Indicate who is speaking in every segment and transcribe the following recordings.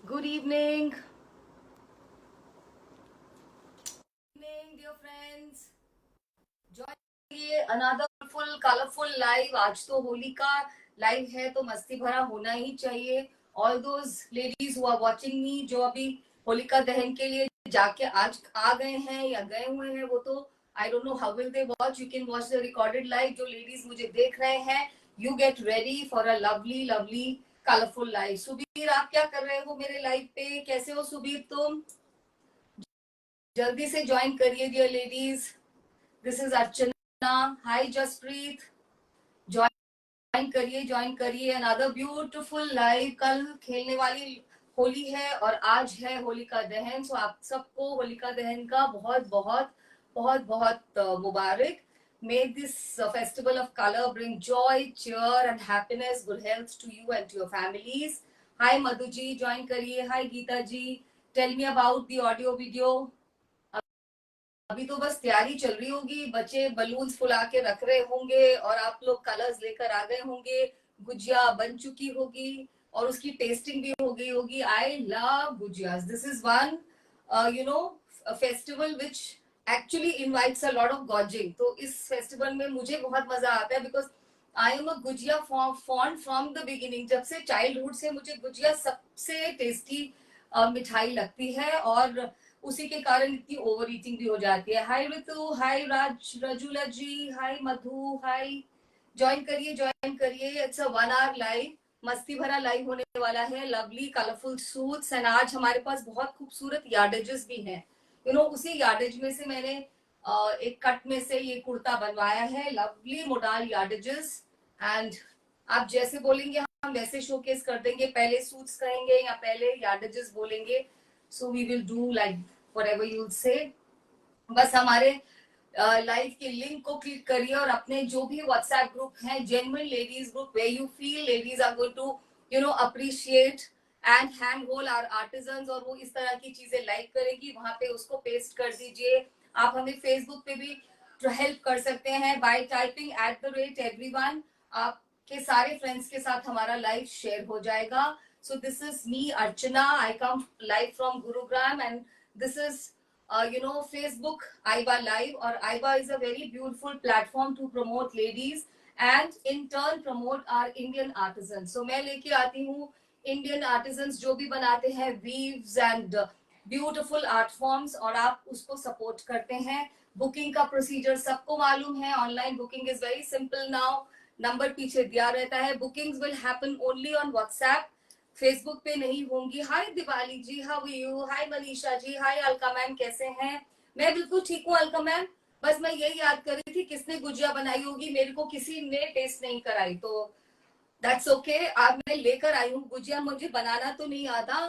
Speaker 1: Good evening. Evening, dear friends. Join another full colorful live. आज तो होली का live है तो मस्ती भरा होना ही चाहिए. All those ladies who are watching me, जो अभी होलिका दहन के लिए जाके आज आ गए हैं या गए हुए हैं, वो तो I don't know how will they watch. You can watch the recorded live. जो ladies मुझे देख रहे हैं, you get ready for a lovely, lovely, colorful live. Subir, आप क्या कर रहे हो मेरे लाइव पे? कैसे हो सुबीर तुम? जल्दी से ज्वाइन करिए dear ladies. This is Archana. Hi Jaspreet. Join करिए अनदर ब्यूटीफुल लाइव. कल खेलने वाली होली है और आज है होलिका दहन. सो आप सबको होलिका दहन का बहुत बहुत बहुत बहुत मुबारक. May this festival of color bring joy, cheer and happiness, good health to you and to your families. Hi Madhu ji, join करिए. Hi Geeta ji, tell me about the audio video. अभी तो बस तैयारी चल रही होगी. बच्चे balloons फुला के रख रहे होंगे और आप लोग कलर्स लेकर आ गए होंगे. गुजिया बन चुकी होगी और उसकी टेस्टिंग भी हो गई होगी. I love gujiyas. This is one festival which actually invites a lot of gorging. तो इस फेस्टिवल में मुझे बहुत मजा आता है because I am a gujiya fond from the beginning. जब से चाइल्डहुड से मुझे गुजिया सबसे टेस्टी मिठाई लगती है और उसी के कारण इतनी ओवर ईटिंग भी हो जाती है. हाय ऋतु, हाय रजुला जी, हाय मधु, हाय. ज्वाइन करिए. It's a 1 hour live. मस्ती भरा लाइव होने वाला है. लवली कलरफुल सूट्स एंड आज हमारे पास बहुत खूबसूरत यार्डेजेस भी हैं. उसी यार्डेज में से मैंने एक कट में से ये कुर्ता बनवाया है. Lovely modal यार्डेजेस. एंड आप जैसे बोलेंगे हम वैसे शोकेस कर देंगे. पहले सूट्स कहेंगे या पहले यार्डेजेस बोलेंगे. So we will do like whatever you'll say. बस हमारे लाइव के लिंक को क्लिक करिए और अपने जो भी व्हाट्सएप ग्रुप है, genuine ladies group, where you feel ladies are going to appreciate and hand hold our artisans, और वो इस तरह की चीजें लाइक करेगी, वहां पे उसको पेस्ट कर दीजिए. आप हमें फेसबुक पे भी हेल्प कर सकते हैं बाय टाइपिंग @everyone. आपके सारे फ्रेंड्स के साथ हमारा लाइव शेयर हो जाएगा. So this is me, Archana. I come live from Gurugram, and this is, Facebook Aiba Live. Or Aiba is a very beautiful platform to promote ladies and in turn promote our Indian artisans. So मैं लेके आती हूँ Indian artisans जो भी बनाते हैं weaves and beautiful art forms, और आप उसको support करते हैं. बुकिंग का प्रोसीजर सबको मालूम है. Online booking is very simple now. Number पीछे दिया रहता है. Bookings will happen only on WhatsApp. Facebook पे नहीं होंगी. Hi Diwali ji, how are you? Hi Manisha ji, hi Alka ma'am, कैसे हैं? मैं बिल्कुल ठीक हूँ अलका मैम. बस मैं यही याद कर रही थी किसने गुजिया बनाई होगी. मेरे को किसी ने टेस्ट नहीं कराई, तो दैट्स ओके. आज मैं लेकर आई हूँ गुजिया. मुझे बनाना तो नहीं आता,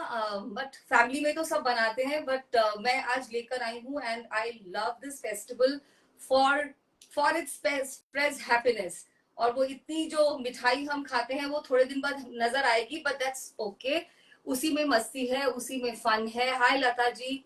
Speaker 1: बट फैमिली में तो सब बनाते हैं. बट मैं आज लेकर आई हूँ and I love this festival for for its spreads happiness. और वो इतनी जो मिठाई हम खाते हैं वो थोड़े दिन बाद नजर आएगी, बट दैट्स ओके. उसी में मस्ती है, उसी में फन है. हाय Lata ji,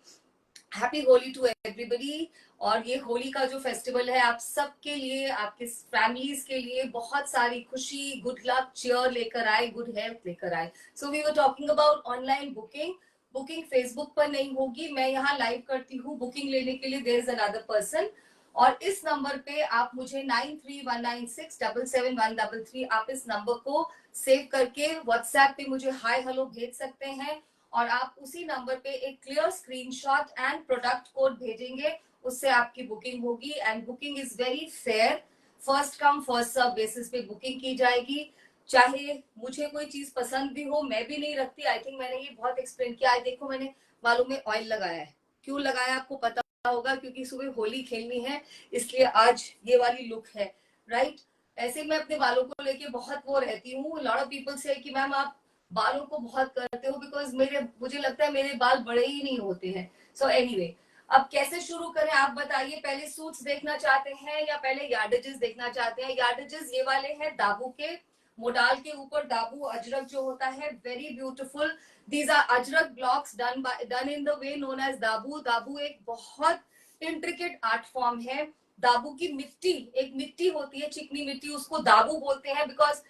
Speaker 1: happy Holi to everybody. और ये होली का जो फेस्टिवल है आप सबके लिए, आपके फैमिलीज के लिए बहुत सारी खुशी, गुड लक, चेयर लेकर आए, गुड हेल्थ लेकर आए. So we were talking about online booking. Booking Facebook पर नहीं होगी. मैं यहाँ लाइव करती हूँ. बुकिंग लेने के लिए देयर इज अनदर पर्सन. और इस नंबर पे आप मुझे 9319677133, आप इस नंबर को सेव करके व्हाट्सएप पे मुझे हाय हेलो भेज सकते हैं. और आप उसी नंबर पे एक clear screenshot and product code भेजेंगे. उससे आपकी बुकिंग होगी. And booking is very fair. First come first serve basis पे बुकिंग की जाएगी. चाहे मुझे कोई चीज पसंद भी हो, मैं भी नहीं रखती. आई थिंक मैंने ये बहुत एक्सप्लेन किया. देखो मैंने बालों में ऑयल लगाया है. क्यों लगाया आपको पता होगा, क्योंकि सुबह होली खेलनी है, इसलिए आज ये वाली लुक है. राइट. ऐसे मैं अपने बालों को लेके बहुत वो रहती हूँ. लॉट ऑफ पीपल से कि मैम आप बालों को बहुत करते हो, बिकॉज मुझे लगता है मेरे बाल बड़े ही नहीं होते हैं. सो एनीवे, अब कैसे शुरू करें आप बताइए. पहले सूट्स देखना चाहते हैं या पहले यार्डेजेस देखना चाहते हैं? यार्डेजेस ये वाले हैं दाबू के. मोडाल के ऊपर दाबू अजरक जो होता है, very beautiful. These are Ajrakh blocks done in the way known as Dabu. Dabu एक बहुत इंट्रिकेट आर्ट फॉर्म है. दाबू की मिट्टी, एक मिट्टी होती है चिकनी मिट्टी, उसको दाबू बोलते हैं बिकॉज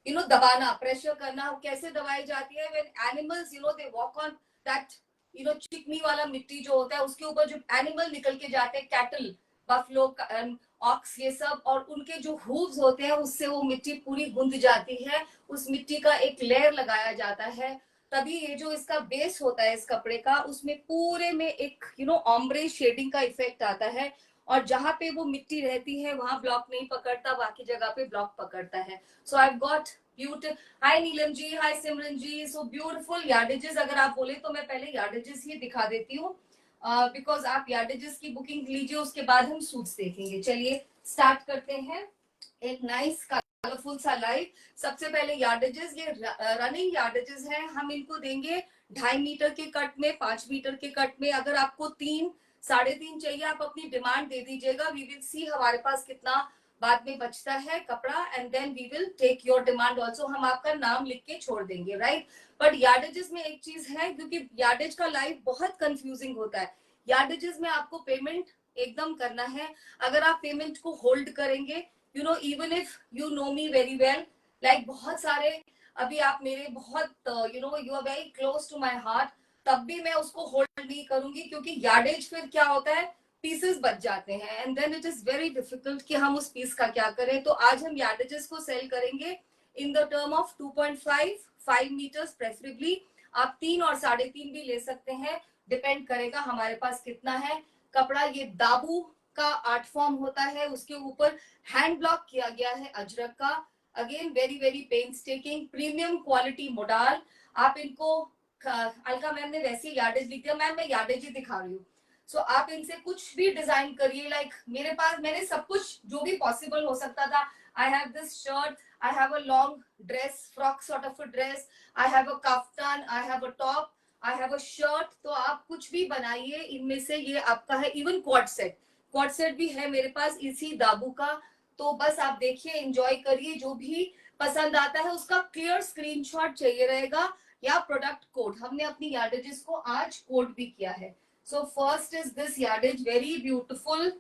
Speaker 1: दबाना, प्रेशर करना कैसे दबाई जाती है, when animals they walk on that चिकनी वाला मिट्टी जो होता है उसके ऊपर जो एनिमल निकल के जाते हैं, कैटल, बफलो, ऑक्स, ये सब, और उनके जो हूव्स होते हैं उससे वो मिट्टी पूरी गूंद जाती है, उस मिट्टी का एक लेयर लगाया जाता है, तभी ये जो इसका बेस होता है इस कपड़े का, उसमें पूरे में एक ऑम्ब्रे शेडिंग का इफेक्ट आता है, और जहां पे वो मिट्टी रहती है वहां ब्लॉक नहीं पकड़ता, बाकी जगह पे ब्लॉक पकड़ता है. So I got beauty. Hi Neelam ji, hi Simran ji. So beautiful yardages. अगर आप बोले तो मैं पहले यार्डेजेस ही दिखा देती हूँ, बिकॉज आप यार्डेजेस की बुकिंग लीजिए, उसके बाद हम सूट्स देखेंगे. चलिए स्टार्ट करते हैं एक नाइस कलरफुल सा लाइव. सबसे पहले यार्डेजेस, ये रनिंग यार्डेजेस हैं, हम इनको देंगे 2.5 मीटर के कट में, 5 मीटर के कट में. अगर आपको 3, 3.5 चाहिए, आप अपनी डिमांड दे दीजिएगा. वी विल सी हमारे पास कितना बाद में बचता है कपड़ा, and then we will take your demand also. हम आपका नाम लिख के छोड़ देंगे, राइट. बट यार्डेजेस में एक चीज है, क्योंकि यार्डेज का लाइव बहुत कंफ्यूजिंग होता है. यार्डेजेस में आपको पेमेंट एकदम करना है. अगर आप पेमेंट को होल्ड करेंगे, even if you know me very well, like बहुत सारे, अभी आप मेरे बहुत you are very close to my heart, तब भी मैं उसको होल्ड नहीं करूंगी, क्योंकि यार्डेज फिर क्या होता है, पीसेस बच जाते हैं, and then it is very difficult कि हम उस पीस का क्या करें. तो आज हम यार्डेजेस को सेल करेंगे in the term of 2.5, 5 metres preferably. आप 3 और 3.5 भी ले सकते हैं, डिपेंड करेगा हमारे पास कितना है कपड़ा. ये दाबू का आर्ट फॉर्म होता है, उसके ऊपर हैंड ब्लॉक किया गया है अजरक का. Again very very painstaking, premium quality modal. आप इनको, अलका मैम ने वैसे यार्डेज लिख दिया, मैम मैं यार्डेज ही दिखा रही हूँ. सो आप इनसे कुछ भी डिजाइन करिए. लाइक मेरे पास मैंने सब कुछ जो भी पॉसिबल हो सकता था. I have this shirt, I have a long dress, frock sort of a dress, I have a kaftan, I have a top, I have a shirt. तो आप कुछ भी बनाइए इनमें से, ये आपका है. Even quad set, quad set भी है मेरे पास इसी दाबू का. तो बस आप देखिए, एंजॉय करिए. जो भी पसंद आता है उसका क्लियर स्क्रीनशॉट चाहिए रहेगा, या प्रोडक्ट कोड. हमने अपनी यार्डेजेस को आज कोड भी किया है. So first is this yardage, very beautiful.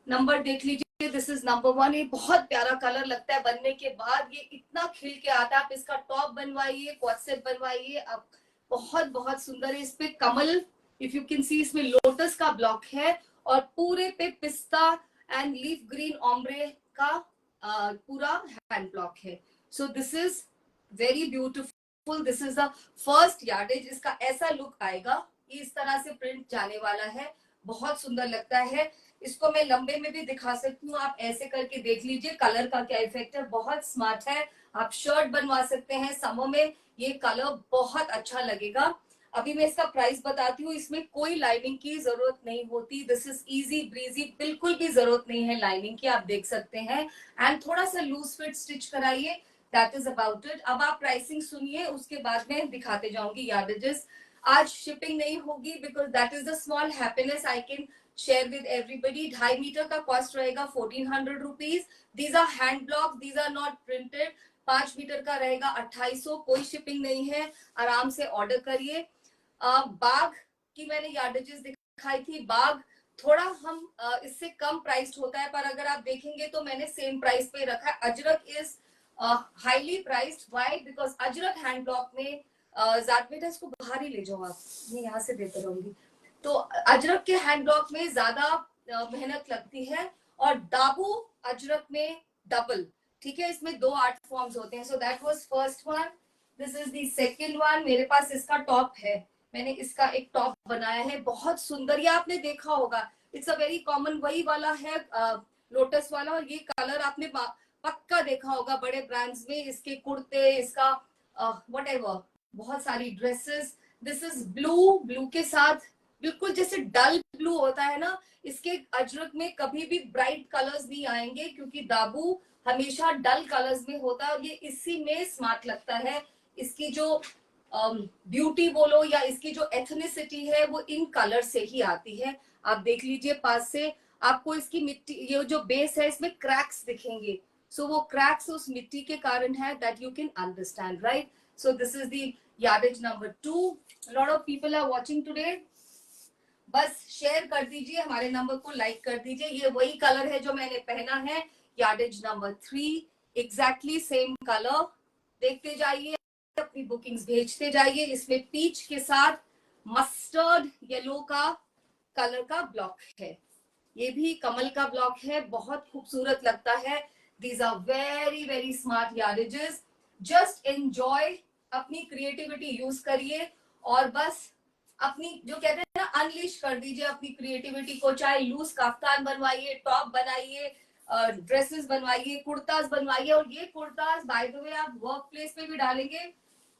Speaker 1: Number देख लीजिए, दिस इज नंबर 1. ये बहुत प्यारा कलर लगता है बनने के बाद, ये इतना खिल के आता है. आप इसका टॉप बनवाइए, क्वाड सेट बनवाइए, आप बहुत बहुत सुंदर है. इस पे कमल, इफ यू कैन सी, इसमें लोटस का ब्लॉक है, और पूरे पे पिस्ता एंड लीफ ग्रीन ऑम्ब्रे का पूरा हैंड ब्लॉक है. So this is very beautiful. This is the first yardage. इसका ऐसा लुक आएगा, इस तरह से प्रिंट जाने वाला है, बहुत सुंदर लगता है. इसको मैं लंबे में भी दिखा सकती हूँ, आप ऐसे करके देख लीजिए कलर का क्या इफेक्ट है, बहुत स्मार्ट है. आप शर्ट बनवा सकते हैं समर में, ये कलर बहुत अच्छा लगेगा. अभी मैं इसका प्राइस बताती हूँ. इसमें कोई लाइनिंग की जरूरत नहीं होती. दिस इज इजी ब्रीजी, बिल्कुल भी जरूरत नहीं है लाइनिंग की, आप देख सकते हैं. एंड थोड़ा सा लूज फिट स्टिच कराइए, दैट इज अबाउट इट. अब आप प्राइसिंग सुनिए, उसके बाद में दिखाते जाऊंगी यार्डेजेस. आज शिपिंग नहीं होगी, because that is the small happiness I can share with everybody. 2.5 metre का कॉस्ट रहेगा 1400 rupees. These are hand block, these are not printed. 5 metre का रहेगा 2800. कोई शिपिंग नहीं है, आराम से ऑर्डर करिए. बाग की मैंने यार्डेजेस दिखाई थी. बाग थोड़ा हम इससे कम प्राइस्ड होता है, पर अगर आप देखेंगे तो मैंने सेम प्राइस पे रखा है. Ajrak is highly priced. Why? Because Ajrak hand block में, बेटा इसको बाहर ही ले जाओ आप, मैं यहाँ से देते रहूंगी. तो अजरक के हैंड ब्लॉक में ज्यादा मेहनत लगती है, और दाबू अजरक में डबल. ठीक है, इसमें 2 आर्ट फॉर्म्स होते हैं. So that was first one. This is the second one. मेरे पास इसका टॉप है, मैंने इसका एक टॉप बनाया है, बहुत सुंदर. ये आपने देखा होगा, इट्स अ वेरी कॉमन, वही वाला है लोटस वाला. और ये कलर आपने पक्का देखा होगा बड़े ब्रांड्स में, इसके कुर्ते, इसका व्हाटएवर, बहुत सारी dresses. This is blue, blue के साथ बिल्कुल जैसे डल ब्लू होता है ना, इसके अजरक में कभी भी ब्राइट कलर्स नहीं आएंगे, क्योंकि दाबू हमेशा डल कलर्स में होता है, और ये इसी में स्मार्ट लगता है. इसकी जो ब्यूटी बोलो या इसकी जो एथनिसिटी है, वो इन कलर से ही आती है. आप देख लीजिए पास से, आपको इसकी मिट्टी, ये जो बेस है, इसमें क्रैक्स दिखेंगे. सो वो क्रैक्स उस मिट्टी के कारण है, that you can understand, right. So this is the yardage number 2. Lot of people are watching today. बस शेयर कर दीजिए, हमारे नंबर को लाइक कर दीजिए. ये वही कलर है जो मैंने पहना है, यार्डेज नंबर 3, एग्जैक्टली सेम कलर. देखते जाइए, अपनी बुकिंग्स भेजते जाइए। इसमें पीच के साथ मस्टर्ड येलो का कलर का ब्लॉक है, ये भी कमल का ब्लॉक है, बहुत खूबसूरत लगता है। These are very very smart yardages. Just enjoy, अपनी क्रिएटिविटी यूज करिए और बस अपनी जो कहते हैं ना, अनलिश कर दीजिए अपनी क्रिएटिविटी को। चाहे लूज काफ्तान बनवाइए, टॉप बनाइए, ड्रेसेस बनवाइए, कुर्ताज बनवाइए। और ये कुर्ताज बाय द वे आप वर्क प्लेस पे भी डालेंगे,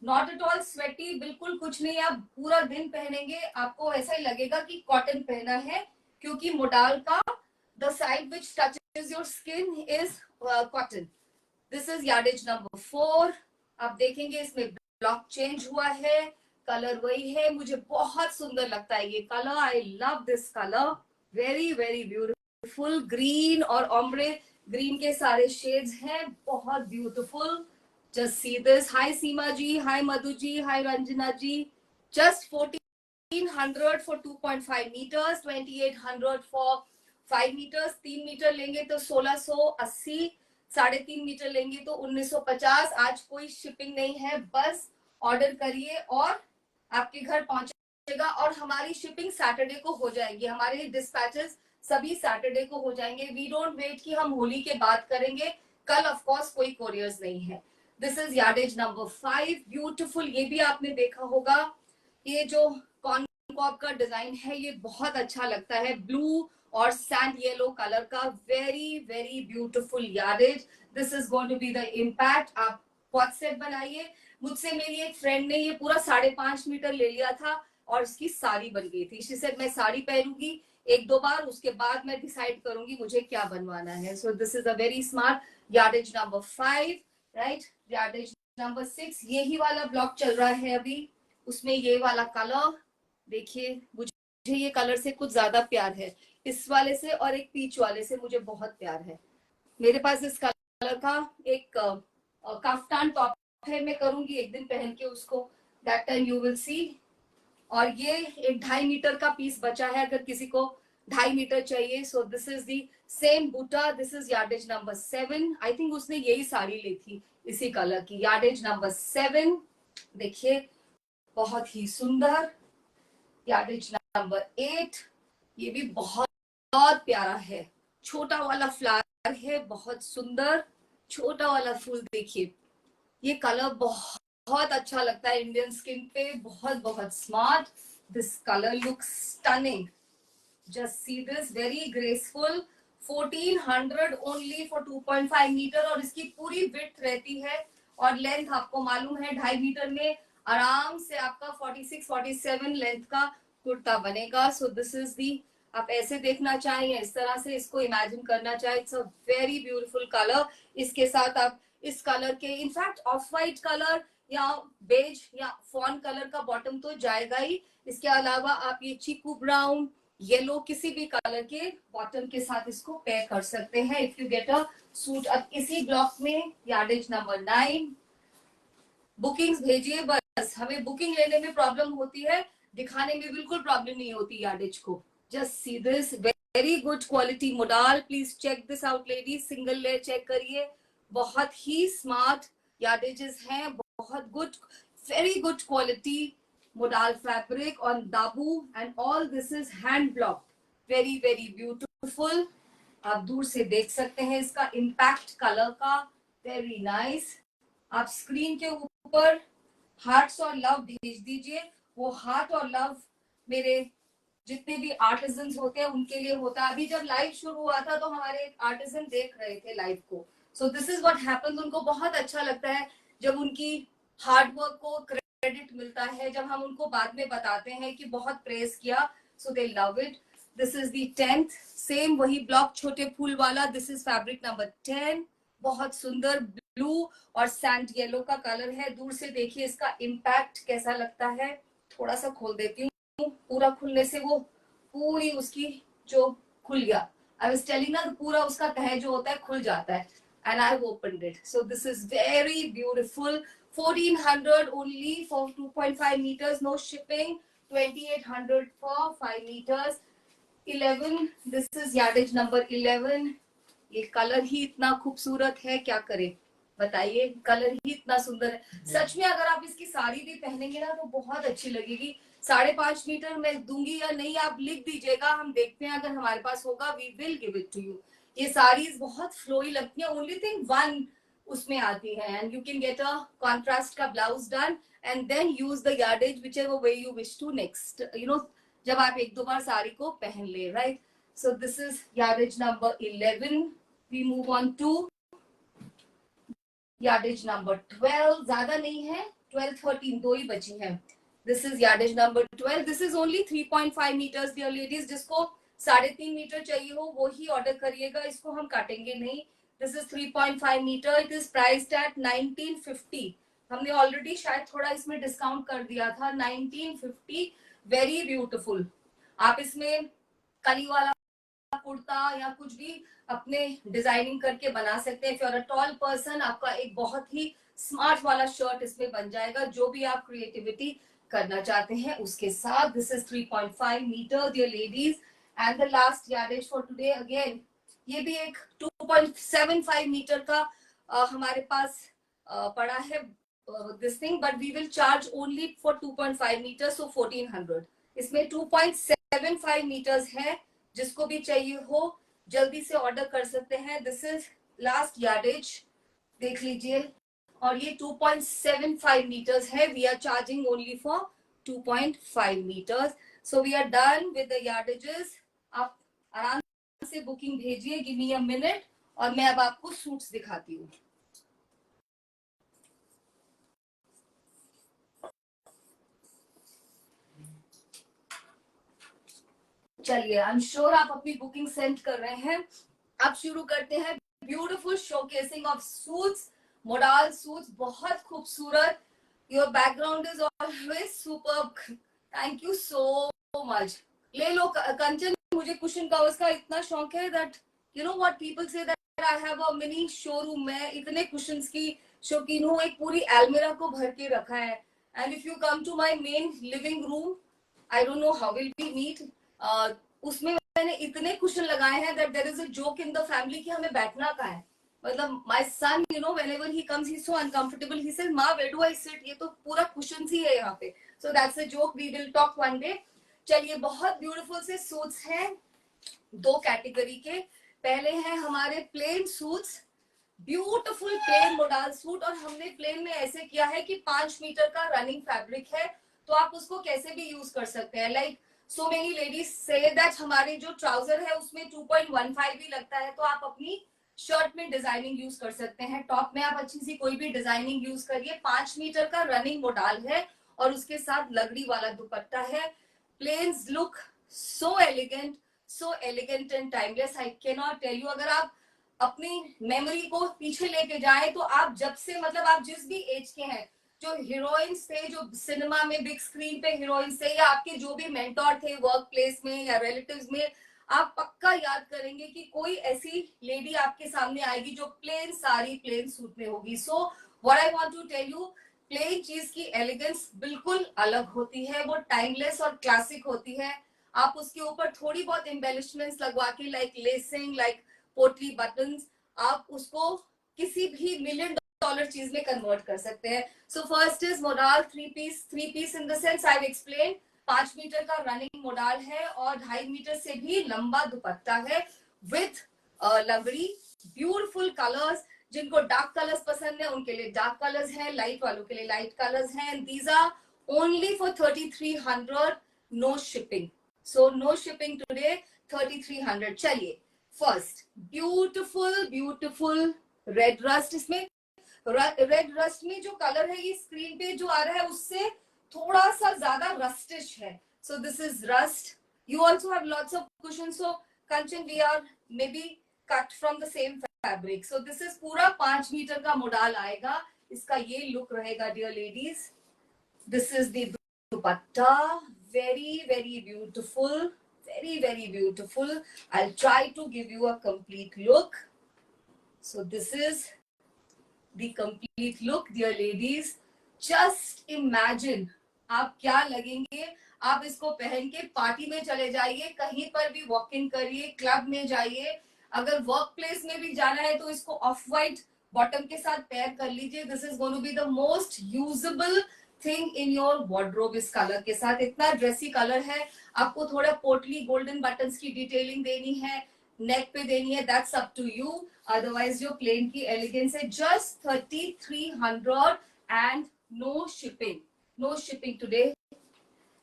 Speaker 1: नॉट एट ऑल स्वेटी, बिल्कुल कुछ नहीं। आप पूरा दिन पहनेंगे, आपको ऐसा ही लगेगा कि कॉटन पहना है, क्योंकि मोडाल का the side which touches your skin is cotton. This is yardage number 4। आप देखेंगे इसमें ब्लॉक चेंज हुआ है, कलर वही है। मुझे बहुत सुंदर लगता है ये colour, I love this colour, very very beautiful. Green और ऑम्ब्रे ग्रीन के सारे शेड्स हैं, बहुत beautiful. Just see this. Hi Seema ji, hi Madhu ji, hi Ranjana ji. Just 1400 for 2.5 metres, 2800 for 5 metres. 3 metre लेंगे तो 1680, 3.5 मीटर लेंगे तो 1950। आज कोई शिपिंग नहीं है, बस ऑर्डर करिए और आपके घर पहुंचेगा। और हमारी शिपिंग सैटरडे को हो जाएगी, हमारे डिस्पैचेस सभी सैटरडे को हो जाएंगे। वी डोंट वेट कि हम होली के बाद करेंगे, कल ऑफ कोर्स कोई कोरियर्स नहीं है। This is yardage number 5, beautiful. ये भी आपने देखा होगा, ये जो कॉर्नकॉब का डिजाइन है ये बहुत अच्छा लगता है, ब्लू और सैंड येलो कलर का, very very beautiful yardage. This is going to be the impact. आप व्हाट्सएप बनाइए। मुझसे मेरी एक फ्रेंड ने ये पूरा 5.5 मीटर ले लिया था और इसकी साड़ी बन गई थी। शी सेड मैं साड़ी पहनूंगी 1-2 बार, उसके बाद मैं डिसाइड करूंगी मुझे क्या बनवाना है। So this is a very smart yardage number 5, right. Yardage number 6, यही वाला ब्लॉक चल रहा है अभी, उसमें ये वाला कलर देखिए, मुझे ये कलर से कुछ ज्यादा प्यार है, इस वाले से और एक पीच वाले से मुझे बहुत प्यार है। मेरे पास इस कलर का एक काफ्तान टॉप है, मैं करूंगी एक दिन पहन के उसको, that time you will see. और ये एक 2.5 मीटर का पीस बचा है, अगर किसी को 2.5 मीटर चाहिए। So this is the same बूटा। This is yardage number 7। I think उसने यही साड़ी ली थी इसी कलर की। यार्डेज नंबर 7 देखिए, बहुत ही सुंदर। यार्डेज नंबर 8, ये भी बहुत बहुत प्यारा है, छोटा वाला फ्लावर है, बहुत सुंदर छोटा वाला फूल। देखिए ये कलर बहुत अच्छा लगता है इंडियन स्किन पे, बहुत बहुत smart. This colour looks stunning. Just see this, very graceful. 1400 only for 2.5 metre, और इसकी पूरी विड्थ रहती है। और लेंथ आपको मालूम है 2.5 मीटर में आराम से आपका 46-47 लेंथ का कुर्ता बनेगा। सो दिस इज दी, आप ऐसे देखना चाहिए, इस तरह से इसको इमेजिन करना चाहिए। It's a very beautiful colour. इसके साथ आप इस कलर के, इनफैक्ट ऑफ वाइट कलर या बेज या फॉन कलर का बॉटम तो जाएगा ही। इसके अलावा आप ये चीकू ब्राउन, येलो, किसी भी कलर के बॉटम के साथ इसको पेयर कर सकते हैं if you get a suit. अब इसी ब्लॉक में यार्डेज नंबर 9, बुकिंग्स भेजिए। बस हमें बुकिंग लेने में प्रॉब्लम होती है, दिखाने में बिल्कुल प्रॉब्लम नहीं होती यार्डेज को। Just see this, very good quality modal. Please check this out ladies, single layer check करिए, बहुत ही स्मार्ट यार्डेजेस हैं, बहुत good, very good quality modal fabric on dabu, and all this is hand blocked, very very beautiful। आप दूर से देख सकते हैं इसका इम्पैक्ट कलर का, वेरी नाइस। आप स्क्रीन के ऊपर हार्ट्स और लव भेज दीजिए, वो हार्ट और लव मेरे जितने भी आर्टिजन्स होते हैं उनके लिए होता है। अभी जब लाइव शुरू हुआ था तो हमारे एक आर्टिजन देख रहे थे लाइव को। सो दिस इज व्हाट हैपेंस, उनको बहुत अच्छा लगता है जब उनकी हार्ड वर्क को क्रेडिट मिलता है, जब हम उनको बाद में बताते हैं कि बहुत प्रेज किया, so they love it. This is the 10th, same वही ब्लॉक छोटे फूल वाला। दिस इज फैब्रिक नंबर 10, बहुत सुंदर ब्लू और सैंड येलो का कलर है। दूर से देखिए इसका इम्पैक्ट कैसा लगता है। थोड़ा सा खोल देती हूँ, पूरा खुलने से वो पूरी उसकी जो खुल गया, आई वाज टेलिंग ना, पूरा उसका तह जो होता है खुल जाता है, and I've opened it. So this is very beautiful. 1400 only for 2.5 meters, no shipping. 2800 for 5 meters. 11, this is yardage number 11. ये कलर ही इतना खूबसूरत है, क्या करें, बताइए, कलर ही इतना सुंदर है सच में। अगर आप इसकी साड़ी भी पहनेंगे ना तो बहुत अच्छी लगेगी। 5.5 मीटर मैं दूंगी या नहीं आप लिख दीजिएगा, हम देखते हैं अगर हमारे पास होगा we will give it to you. ये साड़ीज बहुत फ्लोई लगती है, ओनली थिंग वन उसमें आती है, and you can get a contrast का blouse done and then use the yardage whichever way you wish to next, you know, जब आप एक दो बार साड़ी को पहन ले, right. So this is yardage number 11। We move on to yardage number 12। ज्यादा नहीं है, 12 13 दो ही बची हैं। This is yardage number 12। This is only 3.5 metres dear ladies. जिसको 3.5 मीटर चाहिए हो वो ही ऑर्डर करिएगा, इसको हम काटेंगे नहीं। This is 3.5 metre. It is priced at 1950। हमने ऑलरेडी शायद थोड़ा इसमें डिस्काउंट कर दिया था, 1950। Very beautiful. आप इसमें कली वाला कुर्ता या कुछ भी अपने डिजाइनिंग करके बना सकते हैं। If you are a tall person, आपका एक बहुत ही स्मार्ट वाला शर्ट इसमें बन जाएगा, जो भी आप क्रिएटिविटी करना चाहते हैं उसके साथ। This is 3.5 metre dear ladies. And the last yardage for today again, ये भी एक 2.75 मीटर का हमारे पास पड़ा है this thing, but we will charge only for 2.5 metre, so 1400। इसमें 2.75 मीटर्स है। जिसको भी चाहिए हो जल्दी से ऑर्डर कर सकते हैं। दिस इज लास्ट यार्डेज, देख लीजिए। और ये 2.75 मीटर्स है। We are charging only for 2.5 metres. So we are done with the yardages. आप आराम से बुकिंग भेजिए, गिव मी अ मिनट, और मैं अब आपको सूट्स दिखाती हूँ। चलिए, आई एम श्योर आप अपनी बुकिंग सेंड कर रहे हैं। अब शुरू करते हैं beautiful showcasing of suits, model suits, बहुत खूबसूरत। Your background is always superb, thank you so much. ले लो कंचन, मुझे कुशन कवर्स का इतना शौक है that you know what people say that I have a mini showroom. मैं इतने कुशंस की शौकीन हूँ, एक पूरी एल्मेरा को भर के रखा है। And if you come to my main living room, I don't know how will we meet, उसमें मैंने इतने कुशन लगाए हैं that there is a joke in the family कि हमें बैठना कहाँ है। मतलब my son, you know, whenever he comes he is so uncomfortable, he says माँ वेयर डू आई सिट, ये तो पूरा कुशन ही है यहाँ पे। So that's a joke, we will talk one day. चलिए, बहुत ब्यूटीफुल से सूट्स हैं दो कैटेगरी के। पहले हैं हमारे plain suits, beautiful plain modal suit, और हमने प्लेन में ऐसे किया है कि 5 मीटर का रनिंग फैब्रिक है, तो आप उसको कैसे भी यूज कर सकते हैं। Like so many ladies say that हमारे जो ट्राउजर है उसमें 2.15 भी लगता है, तो आप अपनी शर्ट में डिजाइनिंग यूज कर सकते हैं, टॉप में आप अच्छी सी कोई भी डिजाइनिंग यूज करिए। 5 मीटर का रनिंग मॉडल है और उसके साथ लगड़ी वाला दुपट्टा है। Plains look so elegant and timeless, I can not tell you. अगर आप अपनी मेमोरी को पीछे लेके जाए तो आप जब से, मतलब आप जिस भी एज के हैं, जो हीरोइंस थे, जो सिनेमा में बिग स्क्रीन पे हीरोइंस थे, या आपके जो भी मेंटोर थे वर्क प्लेस में या रिलेटिव्स में, आप पक्का याद करेंगे कि कोई ऐसी लेडी आपके सामने आएगी जो प्लेन साड़ी प्लेन सूट में होगी। So what I want to tell you, plain चीज की एलिगेंस बिल्कुल अलग होती है, वो टाइमलेस और क्लासिक होती है। आप उसके ऊपर थोड़ी बहुत एम्बेलिशमेंट्स लगवा के, लाइक लेसिंग, लाइक पोटली बटन्स, आप उसको किसी भी मिलियन डॉलर चीज में कन्वर्ट कर सकते हैं। So first is modal three piece in the sense I explain. 5 metre का रनिंग मोडाल है और 2.5 मीटर से भी लंबा दुपट्टा है विथ लगड़ी। ब्यूटीफुल कलर्स, जिनको डार्क कलर्स पसंद है उनके लिए डार्क कलर्स हैं, लाइट वालों के लिए लाइट कलर्स हैं। These are only for 3300, no shipping. So no shipping today, 3300। चलिए, फर्स्ट ब्यूटीफुल रेड रस्ट। इसमें रेड रस्ट में जो कलर है, ये स्क्रीन पे जो आ रहा है उससे थोड़ा सा ज्यादा रस्टिश है। So this is rust. You also have lots of cushion, so Kanchan we are may be cut from the same fabric. So this is पूरा 5 मीटर का मॉडल आएगा, इसका ये लुक रहेगा dear ladies. This is the dupatta, very beautiful, very beautiful. I'll try to give you a complete look. So this is the complete look, dear ladies. Just imagine आप क्या लगेंगे। आप इसको पहन के पार्टी में चले जाइए, कहीं पर भी वॉक इन करिए, क्लब में जाइए, अगर वर्क प्लेस में भी जाना है तो इसको ऑफ वाइट बॉटम के साथ पेयर कर लीजिए. This is going to be the most usable thing in your wardrobe. इस कलर के साथ इतना ड्रेसी कलर है. आपको थोड़ा पोटली गोल्डन बटन्स की डिटेलिंग देनी है, नेक पे देनी है, that's up to you. Otherwise जो प्लेन की एलिगेंस है, just 3300 and no shipping. No shipping today.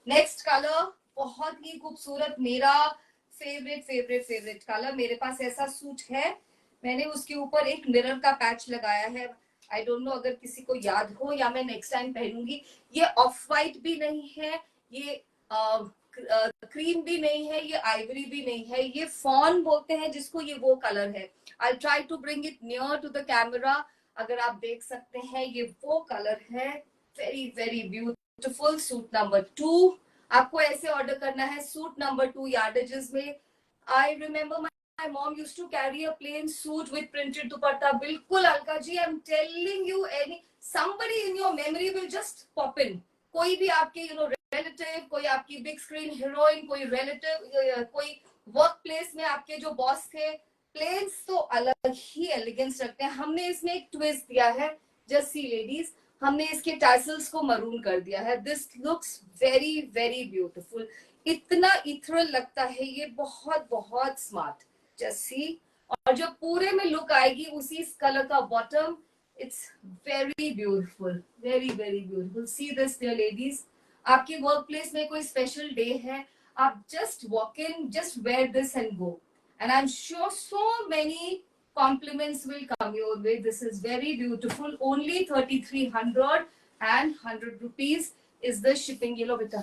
Speaker 1: Next colour बहुत ही खूबसूरत, मेरा फेवरेट फेवरेट फेवरेट कलर. मेरे पास ऐसा सूट है, मैंने उसके ऊपर एक मिरर का पैच लगाया है. आई डोंट नो अगर किसी को याद हो, या मैं नेक्स्ट टाइम पहनूंगी. ये ऑफ वाइट भी नहीं है, ये क्रीम भी नहीं है, ये आइवरी भी नहीं है, ये फॉन बोलते हैं जिसको, ये वो कलर है. I try to bring it near to the camera. अगर आप देख सकते हैं, ये वो कलर है. Very very beautiful. Suit number 2 आपको ऐसे ऑर्डर करना है. सूट नंबर 2 यार्डेजेस में. I remember my mom used to carry a plain suit with printed dupatta. बिल्कुल Alka ji, I'm telling you, any somebody in your memory will just pop in. कोई भी आपके relative, कोई आपकी बिग स्क्रीन हीरोइन, कोई relative, कोई work place में आपके जो बॉस थे. प्लेन्स तो अलग ही एलिगेंस रखते हैं. हमने इसमें एक ट्विस्ट दिया है. जस्ट सी लेडीज, हमने इसके टैसल्स को मरून कर दिया है. This looks very very beautiful. इतना इथरल लगता है ये, बहुत बहुत स्मार्ट. जस्ट सी. और जो पूरे में लुक आएगी उसी कलर का bottom. It's very beautiful, very very beautiful. See this dear ladies. आपके वर्क प्लेस में कोई स्पेशल डे है, आप just walk in, just wear this and go, and I am sure so many compliments will come your way. This is very beautiful. Only 3300 and 100 rupees is the shipping. Ye lo beta.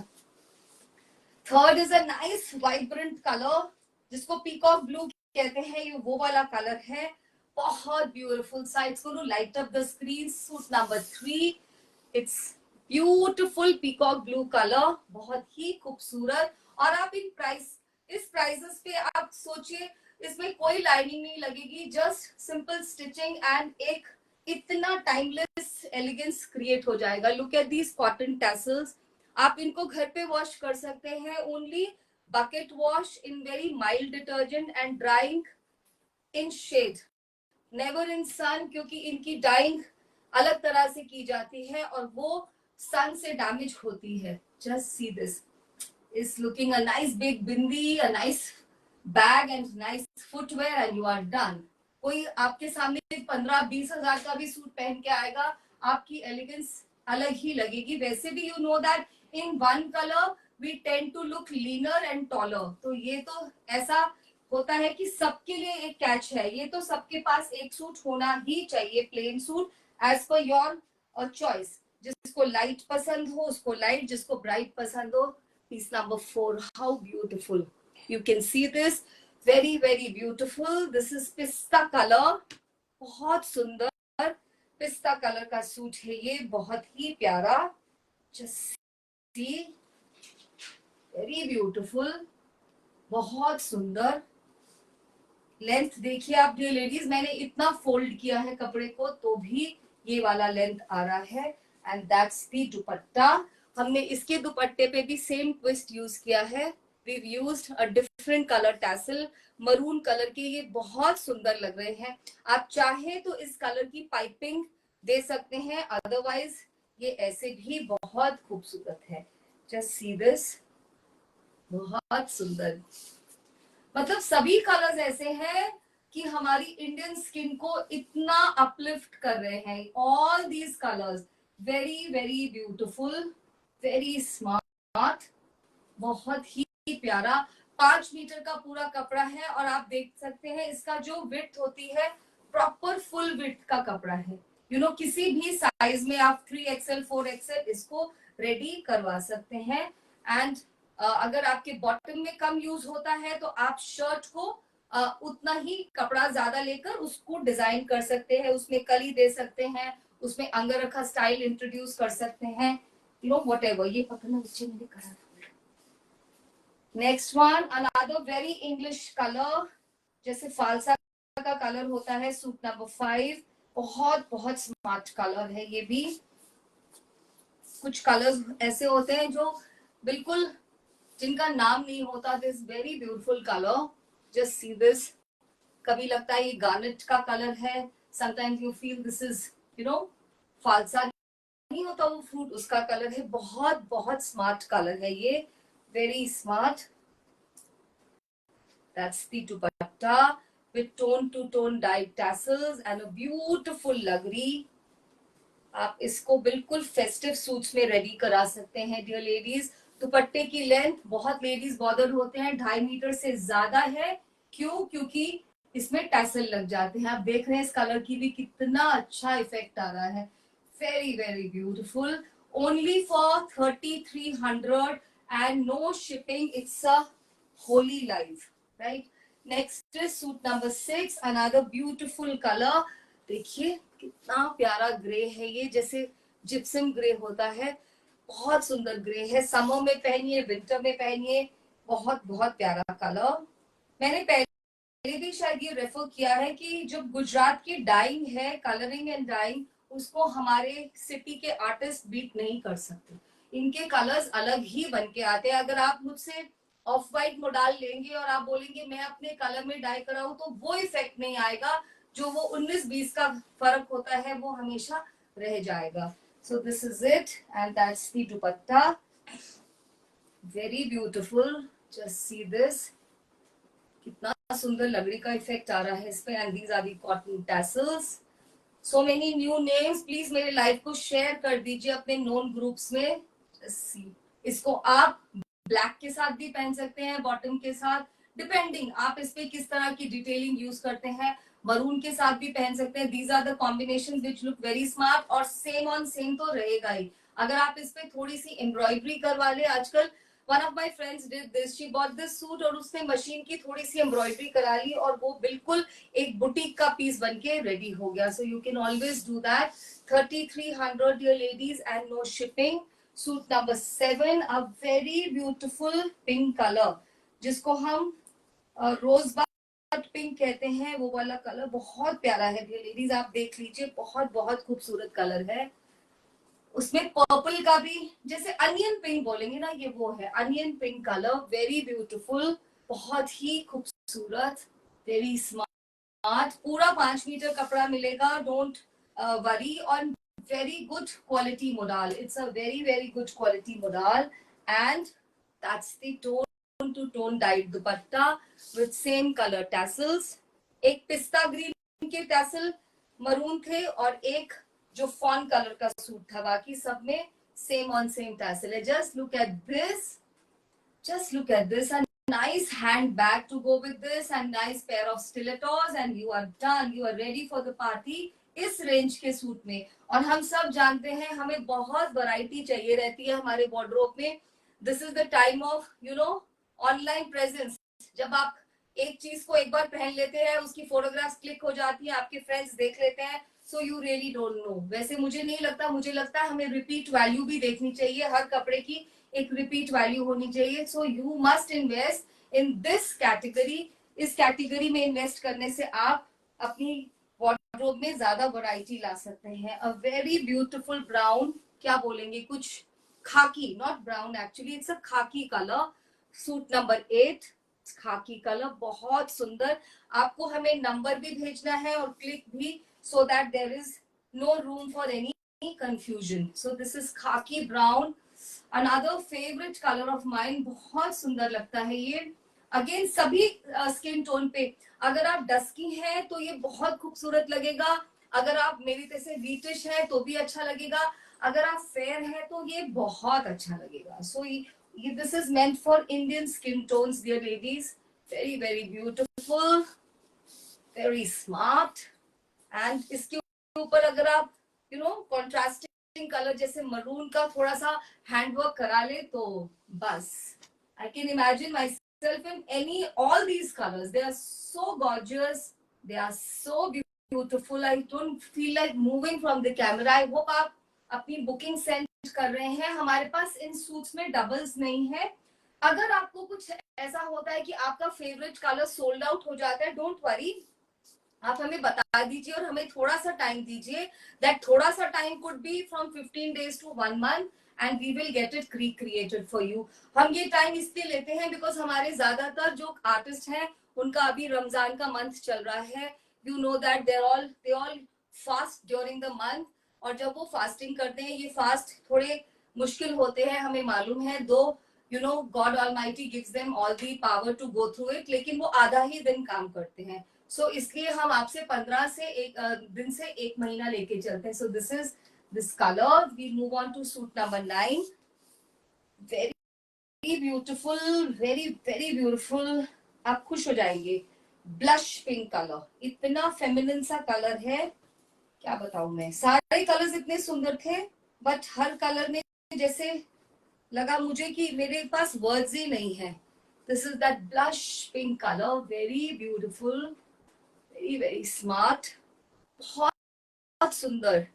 Speaker 1: Third is a nice vibrant color जिसको peacock blue कहते हैं. ये वो वाला colour है, बहुत beautiful सा. It's going to light up the screen. Suit number 3. It's beautiful peacock blue colour, बहुत ही खूबसूरत. और आप इस प्राइसेस पे आप सोचिए, इसमें कोई लाइनिंग नहीं लगेगी, जस्ट सिंपल स्टिचिंग एंड एक इतना टाइमलेस एलिगेंस क्रिएट हो जाएगा. Look at these cotton tassels. आप इनको घर पे वॉश कर सकते हैं. Only bucket wash in very mild detergent and drying in shade, never in sun, क्योंकि इनकी डाइंग अलग तरह से की जाती है और वो सन से डैमेज होती है. Just see this is looking a nice big bindi, a nice bag and nice footwear and you are done. कोई आपके सामने 15-20 हजार का भी सूट पहन के आएगा, आपकी एलिगेंस अलग ही लगेगी. वैसे भी you know that in one colour we tend to look leaner and taller. तो ये तो ऐसा होता है कि सबके लिए एक कैच है. ये तो सबके पास एक सूट होना ही चाहिए, plain suit, as per your choice. जिसको लाइट पसंद हो उसको लाइट, जिसको ब्राइट पसंद हो. Piece number 4, how beautiful. You can see this, very very beautiful. This is pista color, बहुत सुंदर पिस्ता कलर का सूट है ये, बहुत ही प्यारा. Just see, very beautiful, बहुत सुंदर. लेंथ देखिए आप डियर लेडीज, मैंने इतना फोल्ड किया है कपड़े को तो भी ये वाला लेंथ आ रहा है. एंड दैट्स द दुपट्टा. हमने इसके दुपट्टे पे भी सेम ट्विस्ट यूज किया है. we've used a different color tassel, maroon colour के. ये बहुत सुंदर लग रहे हैं. आप चाहे तो इस कलर की पाइपिंग दे सकते हैं, अदरवाइज ये ऐसे भी बहुत खूबसूरत है. जस्ट सी दिस, बहुत सुंदर. मतलब सभी कलर्स ऐसे हैं कि हमारी इंडियन स्किन को इतना अपलिफ्ट कर रहे हैं. All these colours very very beautiful, very smart, बहुत ही प्यारा. 5 मीटर का पूरा कपड़ा है और आप देख सकते हैं इसका जो विड्थ होती है, प्रॉपर फुल विड्थ का कपड़ा है. किसी भी साइज में आप 3XL 4XL इसको रेडी करवा सकते हैं. एंड अगर आपके बॉटम में कम यूज होता है तो आप शर्ट को उतना ही कपड़ा ज्यादा लेकर उसको डिजाइन कर सकते हैं, उसमें कली दे सकते हैं, उसमें अंगरखा स्टाइल इंट्रोड्यूस कर सकते हैं. whatever. ये पकड़ना बच्चे मैंने करा था. Next one, another very English colour, जैसे फालसा का कलर होता है. सूट नंबर 5, बहुत बहुत स्मार्ट कलर है ये भी. कुछ कलर्स ऐसे होते हैं जो बिल्कुल जिनका नाम नहीं होता. This very beautiful colour, just see this. कभी लगता है ये गार्नेट का कलर है, sometimes you feel this is फालसा नहीं होता वो फ्रूट, उसका कलर है। बहुत बहुत स्मार्ट कलर है ये, very smart. That's the dupatta with tone to tone dyed tassels and a beautiful लगरी। आप इसको बिल्कुल फेस्टिव सूट्स में रेडी करा सकते हैं डियर लेडीज। दुपट्टे की लेंथ, बहुत लेडीज बॉदर होते हैं, 2.5 मीटर से ज्यादा है। क्यों? क्योंकि इसमें टैसल लग जाते हैं। आप देख रहे हैं इस कलर की भी कितना अच्छा इफेक्ट आ रहा है। Very very beautiful, only for 3300 and no shipping. It's a Holi life, right. Next is suit number 6, another beautiful colour. देखिए कितना प्यारा ग्रे है ये, जैसे जिप्सम ग्रे होता है। बहुत सुंदर ग्रे है, समर में पहनिए, विंटर में पहनिए, बहुत बहुत प्यारा कलर। मैंने पहले भी शायद ये रेफर किया है कि जो गुजरात की डाइंग है, कलरिंग एंड डाइंग, उसको हमारे सिटी के आर्टिस्ट बीट नहीं कर सकते। इनके कलर्स अलग ही बन के आते हैं। अगर आप मुझसे ऑफ व्हाइट मोडाल लेंगे और आप बोलेंगे मैं अपने कलर में डाई कराऊं, तो वो इफेक्ट नहीं आएगा। जो वो 19-20 का फर्क होता है वो हमेशा रह जाएगा। सो this is it and that's the dupatta, very beautiful. Just see this, कितना सुंदर लकड़ी का इफेक्ट आ रहा है इस पे। And these are the cotton tassels. So many new names, please मेरे लाइव को शेयर कर दीजिए अपने नोन ग्रुप्स में। इसको आप ब्लैक के साथ भी पहन सकते हैं, बॉटम के साथ, डिपेंडिंग आप इस पे किस तरह की डिटेलिंग यूज करते हैं। मरून के साथ भी पहन सकते हैं। These are the combination which look very smart, और सेम ऑन सेम तो रहेगा ही। अगर आप इस पे थोड़ी सी एम्ब्रॉयडरी करवा ले, आजकल one of my friends did this, she bought this suit और उसने मशीन की थोड़ी सी एम्ब्रॉयडरी करा ली और वो बिल्कुल एक बुटीक का पीस बनके रेडी हो गया। So you can always do that. 3300 dear ladies and no shipping. Suit number 7, a very beautiful pink colour, जिसको हम रोजबड पिंक कहते हैं, वो वाला कलर बहुत प्यारा है डियर लेडीज। आप देख लीजिए, बहुत बहुत खूबसूरत कलर है। उसमें पर्पल का भी, जैसे अनियन पिंक बोलेंगे ना, ये वो है onion pink colour, very beautiful, बहुत ही खूबसूरत, वेरी स्मार्ट। पूरा 5 मीटर कपड़ा मिलेगा, डोंट वरी। और very good quality modal, it's a very very good quality modal. And that's the tone to tone dyed dupatta with same colour tassels. एक पिस्ता green के टैसल मरून थे और एक जो फॉन कलर का सूट था, बाकी सब में सेम ऑन सेम टैसल है। Just look at this, just look at this, a nice handbag to go with this and nice pair of stilettos and you are done, you are ready for the party इस range के suit में। और हम सब जानते हैं हमें बहुत वैरायटी चाहिए रहती है हमारे वार्डरोब में। This is the time of online presence. जब आप एक चीज को एक बार पहन लेते हैं, उसकी फोटोग्राफ्स क्लिक हो जाती है, आपके फ्रेंड्स देख लेते हैं, so you really don't no. वैसे मुझे नहीं लगता, मुझे लगता है हमें रिपीट वैल्यू भी देखनी चाहिए, हर कपड़े की एक रिपीट वैल्यू होनी चाहिए। So you must invest in this category. इस कैटेगरी में इन्वेस्ट करने से आप अपनी वार्डरोब में ज्यादा वैरायटी ला सकते हैं। अ वेरी ब्यूटीफुल ब्राउन, क्या बोलेंगे, कुछ खाकी, not brown actually, it's a खाकी कलर। सूट नंबर 8, खाकी कलर, बहुत सुंदर। आपको हमें नंबर भी भेजना है और क्लिक भी, so that there is no room for any confusion. So this is khaki brown, another favourite colour of mine, बहुत सुंदर लगता है ये। अगेन सभी स्किन टोन पे, अगर आप डस्की हैं तो ये बहुत खूबसूरत लगेगा, अगर आप मेरी तरह से व्हीटिश है तो भी अच्छा लगेगा, अगर आप फेयर है तो ये बहुत अच्छा लगेगा। So this is meant for Indian skin tones dear ladies. Very very beautiful, very smart. एंड इसके ऊपर अगर आप कॉन्ट्रास्टिंग कलर जैसे मरून का थोड़ा सा हैंडवर्क करा ले तो बस, I can imagine myself in any all these colours. They are so gorgeous, they are so beautiful. I don't feel like moving from the camera. I hope आप अपनी बुकिंग सेंड कर रहे हैं। हमारे पास इन सूट्स में doubles नहीं है। अगर आपको कुछ ऐसा होता है कि आपका फेवरेट कलर सोल्ड आउट हो जाता है, डोंट वरी, आप हमें बता दीजिए और हमें थोड़ा सा टाइम दीजिए। दैट थोड़ा सा time could be from 15 days to 1 month and we will get it recreated for you. हम ये टाइम इसलिए लेते हैं बिकॉज हमारे ज्यादातर जो आर्टिस्ट हैं उनका अभी रमजान का मंथ चल रहा है, you know that they all fast during the month, और जब वो फास्टिंग करते हैं, ये फास्ट थोड़े मुश्किल होते हैं, हमें मालूम है, though you know God almighty gives them all the power to go through it, लेकिन वो आधा ही दिन काम करते हैं. सो इसलिए हम आपसे 15 से एक दिन से एक महीना लेके चलते हैं. So this is this colour. We move on to suit number 9. Very beautiful, very very beautiful. आप खुश हो जाएंगे. ब्लश पिंक कलर, इतना फेमिनिन सा कलर है, क्या बताऊं मैं. सारे कलर्स इतने सुंदर थे, बट हर कलर में जैसे लगा मुझे कि मेरे पास वर्ड्स ही नहीं है. This is that blush pink colour. Very beautiful, very very smart, बहुत सुंदर.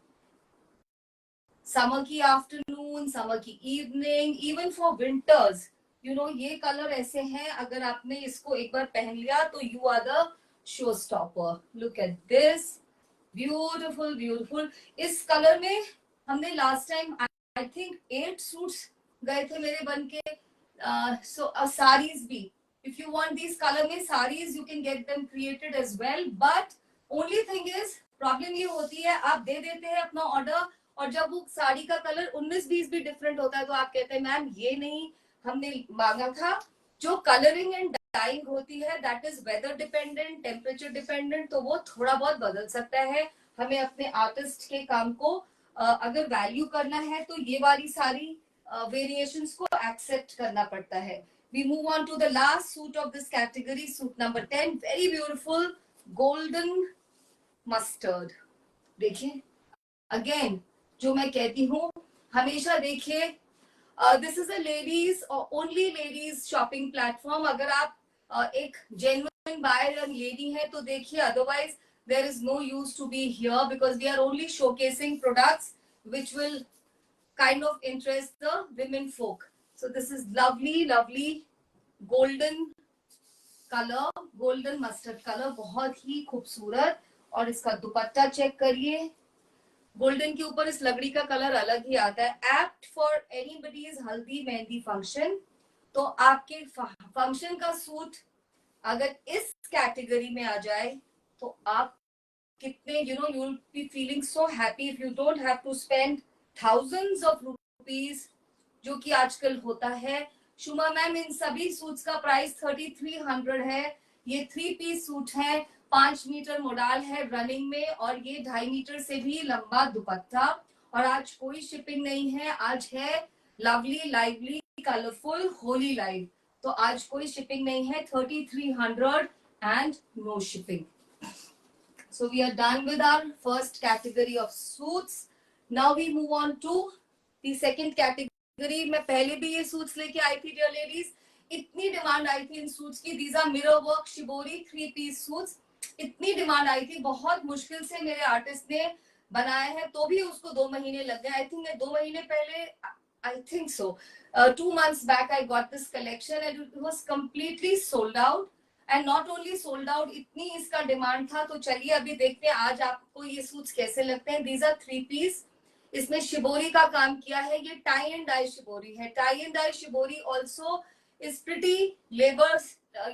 Speaker 1: समर की आफ्टरनून, समर की evening, even for winters, you know ये कलर ऐसे हैं, अगर आपने इसको एक बार पहन लिया तो you are the show stopper. Look at this, beautiful beautiful. इस कलर में हमने last time I think 8 suits गए थे मेरे बन के. सो साड़ीज भी, if you want these color में sarees you can get them created as well, but only thing is problem ये होती है, आप दे देते हैं अपना ऑर्डर, और जब वो साड़ी का कलर 19-20 भी डिफरेंट होता है तो आप कहते हैं मैम ये नहीं हमने मांगा था. जो कलरिंग एंड डाइंग होती है that is whether dependent, temperature dependent, तो वो थोड़ा बहुत बदल सकता है. हमें अपने आर्टिस्ट के काम को अगर वैल्यू करना है तो ये वाली सारी वेरिएशंस को एक्सेप्ट करना पड़ता है. We move on to the last suit of this category, suit number 10. Very beautiful golden mustard. देखिए, again जो मैं कहती हूँ हमेशा देखिए, this is a ladies or only ladies shopping platform. अगर आप एक genuine buyer and lady है तो देखिए, otherwise there is no use to be here because we are only showcasing products which will kind of interest the women folk. So this is lovely, lovely golden color, golden mustard color, बहुत ही खूबसूरत. और इसका दुपट्टा check करिए, golden के ऊपर इस लकड़ी का कलर अलग ही आता है. एप्ट फॉर एनीबडीज हल्दी मेहंदी फंक्शन. तो आपके फंक्शन का सूट अगर इस कैटेगरी में आ जाए तो आप कितने you know you will be feeling so happy if you don't have to spend thousands of rupees जो कि आजकल होता है. शुमा मैम इन सभी सूट्स का प्राइस 3300 है. ये 3 पीस सूट है, 5 मीटर मोडाल है रनिंग में, और ये 2.5 मीटर से भी लंबा दुपट्टा. और आज कोई शिपिंग नहीं है, आज है lovely lively colourful Holi live, तो आज कोई शिपिंग नहीं है. 3300 and no shipping. So we are done with our first category of suits. Now we move on to the second category. मैं पहले भी ये सूट्स लेके आई थी डियर लेडीज, इतनी डिमांड आई थी इन सूट्स की. These are mirror work shibori 3 piece suits. इतनी डिमांड आई थी, बहुत मुश्किल से मेरे आर्टिस्ट ने बनाया है, तो भी उसको 2 महीने लग गए. आई थिंक मैं 2 महीने पहले, I think so 2 months back I got this collection and it was completely sold out. And not only sold out, इतनी इसका डिमांड था. तो चलिए अभी देखते हैं आज आपको ये सूट्स कैसे लगते हैं. These are 3 piece. इसमें शिबोरी का काम किया है, ये टाई एंड डाई शिबोरी है. Tie and dye shibori also is pretty labour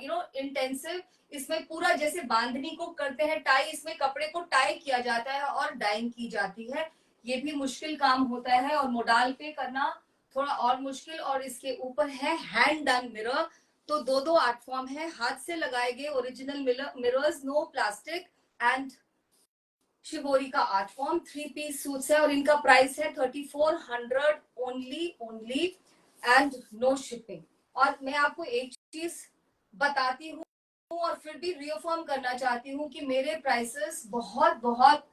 Speaker 1: you know intensive. इसमें पूरा जैसे बांधनी को करते हैं टाई, इसमें कपड़े को टाई किया जाता है और डाइंग की जाती है. ये भी मुश्किल काम होता है और मोडाल पे करना थोड़ा और मुश्किल. और इसके ऊपर है हैंड डन मिरर. तो 2 आर्ट फॉर्म है, हाथ से लगाए गए original mirrors, no plastic, and shibori का आर्ट फॉर्म. 3 पीस सूट्स है और इनका प्राइस है 3400 ओनली एंड नो शिपिंग. और मैं आपको एक चीज बताती हूँ और फिर भी रिअफर्म करना चाहती हूँ कि मेरे प्राइसेस बहुत बहुत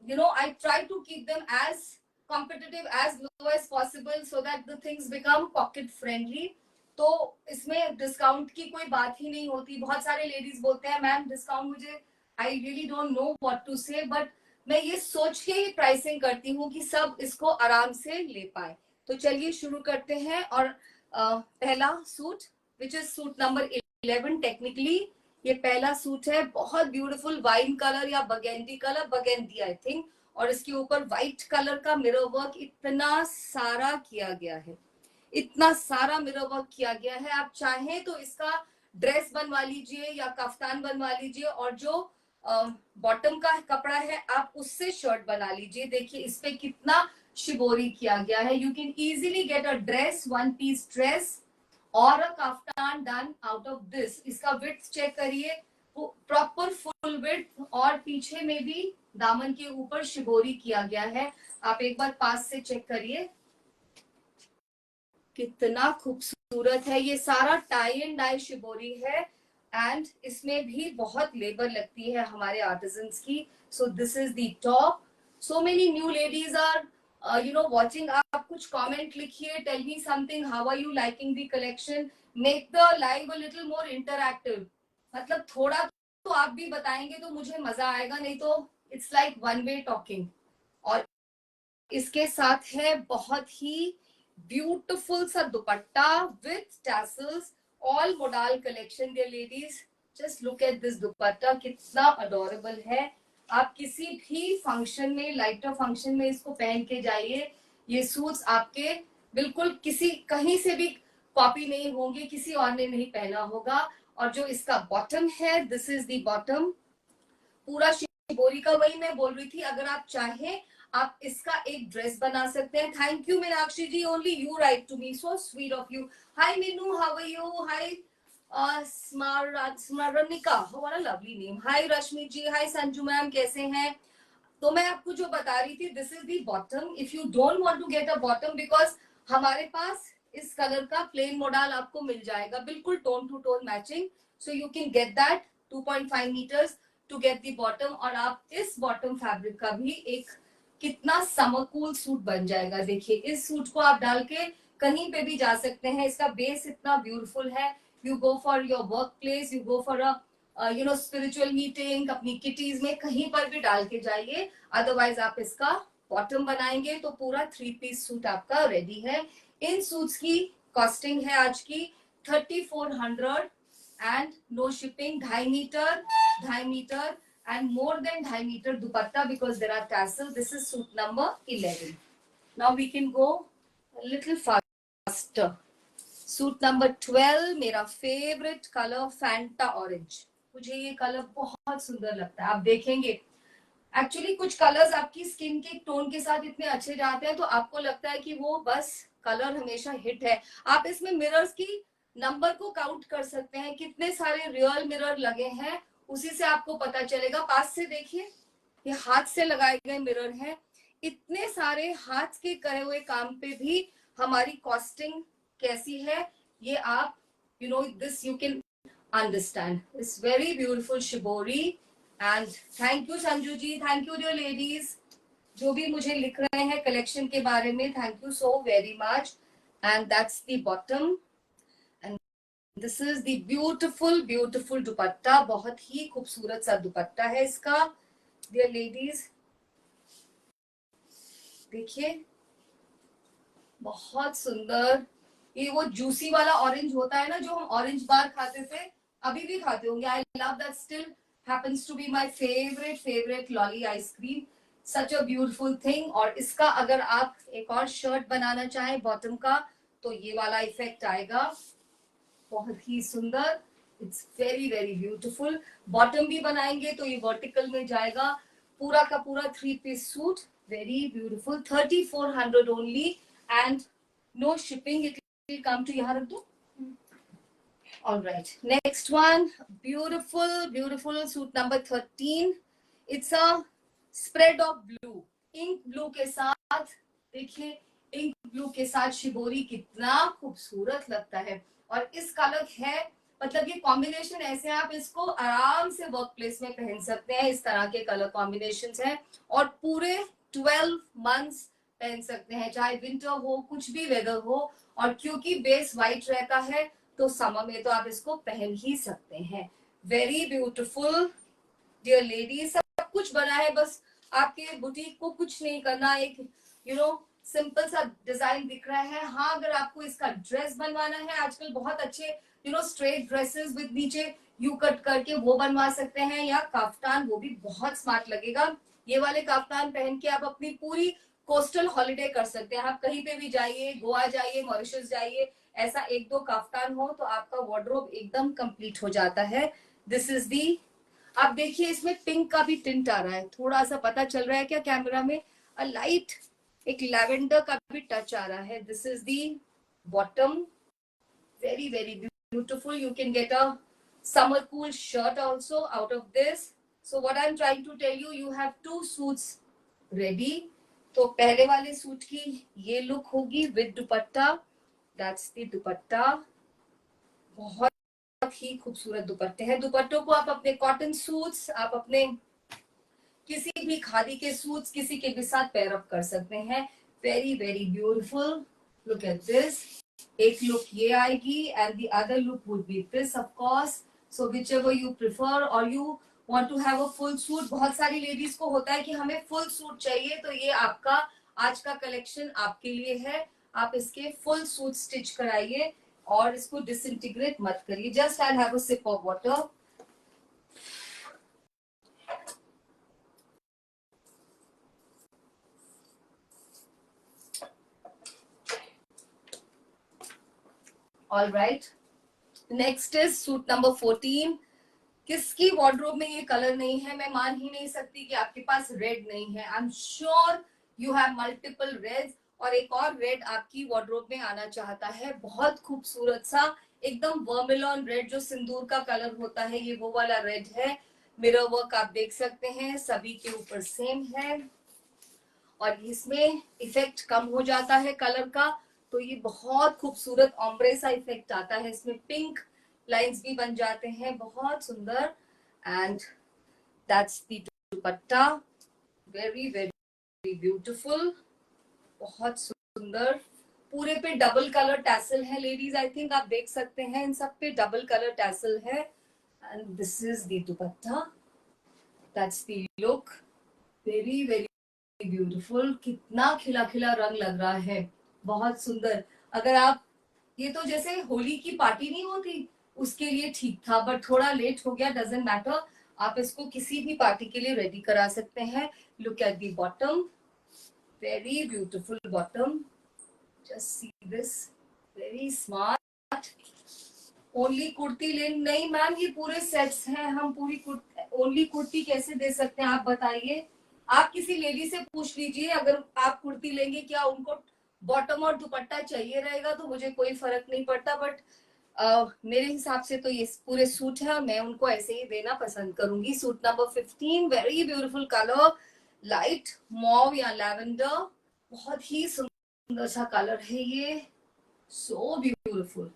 Speaker 1: you know I try to keep them as competitive as low as possible so that the things become pocket friendly. तो इसमें डिस्काउंट की कोई बात ही नहीं होती. बहुत सारे लेडीज बोलते हैं मैम डिस्काउंट, मुझे I really don't know what to say, but मैं ये सोच के ही प्राइसिंग करती हूँ कि सब इसको आराम से ले पाए. तो चलिए शुरू करते हैं. और पहला suit which is suit number 11. Technically ये पहला सूट है, बहुत ब्यूटीफुल वाइन कलर या बगेंडी कलर, बगेंडी आई थिंक, और इसके ऊपर व्हाइट कलर का मिरर वर्क इतना सारा किया गया है, इतना सारा मिरर वर्क किया गया है. आप चाहें तो इसका ड्रेस बनवा लीजिए या कफ्तान बनवा लीजिए. और जो बॉटम का कपड़ा है, आप उससे शर्ट बना लीजिए। देखिए इस पे कितना शिबोरी किया गया है। You can easily get a dress, one piece dress और a kaftan done out of this. इसका विड्थ चेक करिए, प्रॉपर फुल विड्थ, और पीछे में भी दामन के ऊपर शिबोरी किया गया है। आप एक बार पास से चेक करिए, कितना खूबसूरत है। ये सारा टाई एंड डाई शिबोरी है एंड इसमें भी बहुत लेबर लगती है हमारे आर्टिजन्स की। So this is the top. So many new ladies are watching. आप कुछ कमेंट लिखिए, tell me something, how are you liking the collection, make the live a little more interactive. मतलब थोड़ा तो आप भी बताएंगे तो मुझे मजा आएगा, नहीं तो it's like one way talking. और इसके साथ है बहुत ही ब्यूटीफुल सा dupatta with tassels, all modal collection dear ladies. Just look at this dupatta, कितना अडोरेबल है। आप किसी भी फंक्शन में, लाइटर फंक्शन में इसको पहन के जाइए। ये सूट्स आपके बिल्कुल किसी कहीं से भी कॉपी नहीं होंगे, किसी और ने नहीं पहना होगा। और जो इसका बॉटम है, दिस इज द बॉटम, पूरा शिबोरी का, वही मैं बोल रही थी, अगर आप चाहें आप इसका एक ड्रेस बना सकते हैं। Thank you Meenakshi ji, only you write to me, so sweet of you. Hi Meenu, how are you? Hi Smaranika, what a lovely name. Hi Rashmi ji, hi Sanju ma'am, कैसे हैं? तो मैं आपको जो बता रही थी, this is the bottom. If you don't want to get a bottom, because हमारे पास इस कलर का प्लेन मॉडल आपको मिल जाएगा, बिल्कुल tone to tone matching. So you can get that 2.5 metres to get the bottom. और आप इस बॉटम फैब्रिक का भी एक कितना समर कूल सूट बन जाएगा। देखिए इस सूट को आप डाल के कहीं पे भी जा सकते हैं। इसका बेस इतना ब्यूटीफुल है। You go for your work place, you go for a spiritual meeting, अपनी किटीज में कहीं पर भी डाल के जाइए। अदरवाइज आप इसका बॉटम बनाएंगे तो पूरा 3 पीस सूट आपका रेडी है। इन सूट्स की कॉस्टिंग है आज की 3400 and no shipping. 2.5 metre and more than 2.5 meter dupatta because there are tassels. This is suit number 11. Now we can go a little faster. Suit number 12, मेरा favourite colour Fanta orange. मुझे ये colour बहुत सुंदर लगता है। आप देखेंगे actually कुछ कलर्स आपकी स्किन के टोन के साथ इतने अच्छे जाते हैं तो आपको लगता है कि वो बस कलर हमेशा हिट है। आप इसमें मिरर्स की नंबर को काउंट कर सकते हैं, कितने सारे रियल मिरर लगे हैं, उसी से आपको पता चलेगा। पास से देखिए, ये हाथ से लगाए गए मिरर हैं। इतने सारे हाथ के करे हुए काम पे भी हमारी कॉस्टिंग कैसी है, ये आप this you can understand. It's very beautiful shibori. And thank you Sanju ji, thank you dear ladies, जो भी मुझे लिख रहे हैं कलेक्शन के बारे में, thank you so very much. And that's the bottom and this is the beautiful beautiful दुपट्टा। बहुत ही खूबसूरत सा दुपट्टा है इसका डियर लेडीज। देखिए बहुत सुंदर। ये वो जूसी वाला ऑरेंज होता है ना, जो हम ऑरेंज बार खाते थे, अभी भी खाते होंगे। I love that, still happens to be my favourite lolly ice cream. Such a beautiful thing. और इसका अगर आप एक और शर्ट बनाना चाहें बॉटम का, तो ये वाला इफेक्ट आएगा, बहुत ही सुंदर। It's very beautiful. बॉटम भी बनाएंगे तो ये वर्टिकल में जाएगा। पूरा का पूरा 3 piece suit, very beautiful. 3400 only and no shipping. It will come to, यहाँ रख दो। All right, next one, beautiful suit number 13. It's a spread of blue, ink blue के साथ। देखिए इंक ब्लू के साथ शिबोरी, कितना खूबसूरत लगता है। और इस कलर है, मतलब ये कॉम्बिनेशन ऐसे आप इसको आराम से वर्क प्लेस में पहन सकते हैं। इस तरह के कलर कॉम्बिनेशंस हैं और पूरे 12 मंथ्स पहन सकते हैं, चाहे विंटर हो, कुछ भी वेदर हो। और क्योंकि बेस व्हाइट रहता है तो समर में तो आप इसको पहन ही सकते हैं। वेरी ब्यूटीफुल डियर लेडीज, सब कुछ बना है, बस आपके बुटीक को कुछ नहीं करना। एक सिंपल सा डिजाइन दिख रहा है। हाँ, अगर आपको इसका ड्रेस बनवाना है, आजकल बहुत अच्छे स्ट्रेट ड्रेसेस विद नीचे यू कट करके वो बनवा सकते हैं, या काफ्तान, वो भी बहुत स्मार्ट लगेगा। ये वाले काफ्तान पहन के आप अपनी पूरी कोस्टल हॉलिडे कर सकते हैं। आप कहीं पे भी जाइए, गोवा जाइए, मॉरिशस जाइए, ऐसा 1-2 काफ्तान हो तो आपका वार्डरोब एकदम कंप्लीट हो जाता है। दिस इज दी आप देखिए इसमें पिंक का भी टिंट आ रहा है, थोड़ा सा पता चल रहा है क्या कैमरा में? अ लाइट, एक लैवेंडर का भी टच आ रहा है. This is the bottom, very very beautiful. You can get a summer cool shirt also out of this. So what I'm trying to tell you, you have two suits ready. तो पहले वाले suit की ये look होगी with dupatta. That's the दुपट्टा. बहुत ही खूबसूरत दुपट्टे हैं. दुपट्टों को आप अपने कॉटन सूट्स, आप अपने किसी भी खादी के सूट्स किसी के भी साथ पेयर अप कर सकते हैं. Very very beautiful. Look at this. एक लुक ये आएगी and the other look would be this of course. So whichever you prefer और you want to have a full suit. बहुत सारी लेडीज को होता है कि हमें फुल सूट चाहिए, तो ये आपका आज का कलेक्शन आपके लिए है. आप इसके फुल सूट स्टिच कराइए और इसको डिसइंटीग्रेट मत करिए. Just I have a sip of water. All right, next is suit number 14. किसकी वार्डरोब में ये कलर नहीं है? मैं मान ही नहीं सकती कि आपके पास रेड नहीं है. आई am sure you have multiple red, और एक और रेड आपकी वार्डरोब में आना चाहता है. बहुत खूबसूरत सा एकदम वर्मिलॉन रेड, जो सिंदूर का कलर होता है, ये वो वाला रेड है. मिरर वर्क आप देख सकते हैं, सभी के ऊपर सेम है और इसमें इफेक्ट कम हो जाता है कलर का, तो ये बहुत खूबसूरत ऑम्ब्रे सा इफेक्ट आता है. इसमें पिंक लाइंस भी बन जाते हैं, बहुत सुंदर. And that's the dupatta. Very very beautiful, बहुत सुंदर. पूरे पे डबल कलर टैसल है लेडीज. आई थिंक आप देख सकते हैं इन सब पे डबल कलर टैसल है. And this is the dupatta. That's the look. Very very beautiful. कितना खिला खिला रंग लग रहा है, बहुत सुंदर. अगर आप, ये तो जैसे होली की पार्टी नहीं होती उसके लिए ठीक था, बट थोड़ा लेट हो गया, डजंट मैटर. आप इसको किसी भी पार्टी के लिए रेडी करा सकते हैं. Look at the bottom. Very beautiful bottom. Just see this. Very smart. Only kurti लेन नहीं मैम, ये पूरे सेट्स हैं. हम पूरी ओनली कुर्ती कैसे दे सकते हैं आप बताइए? आप किसी लेडी से पूछ लीजिए, अगर आप कुर्ती लेंगे क्या उनको बॉटम और दुपट्टा चाहिए रहेगा, तो मुझे कोई फर्क नहीं पड़ता. बट मेरे हिसाब से तो ये पूरे सूट है और मैं उनको ऐसे ही देना पसंद करूंगी. Suit number 15. Very beautiful colour, light mauve या लैवेंडर. बहुत ही सुंदर सा कलर है ये. सो ब्यूटीफुल,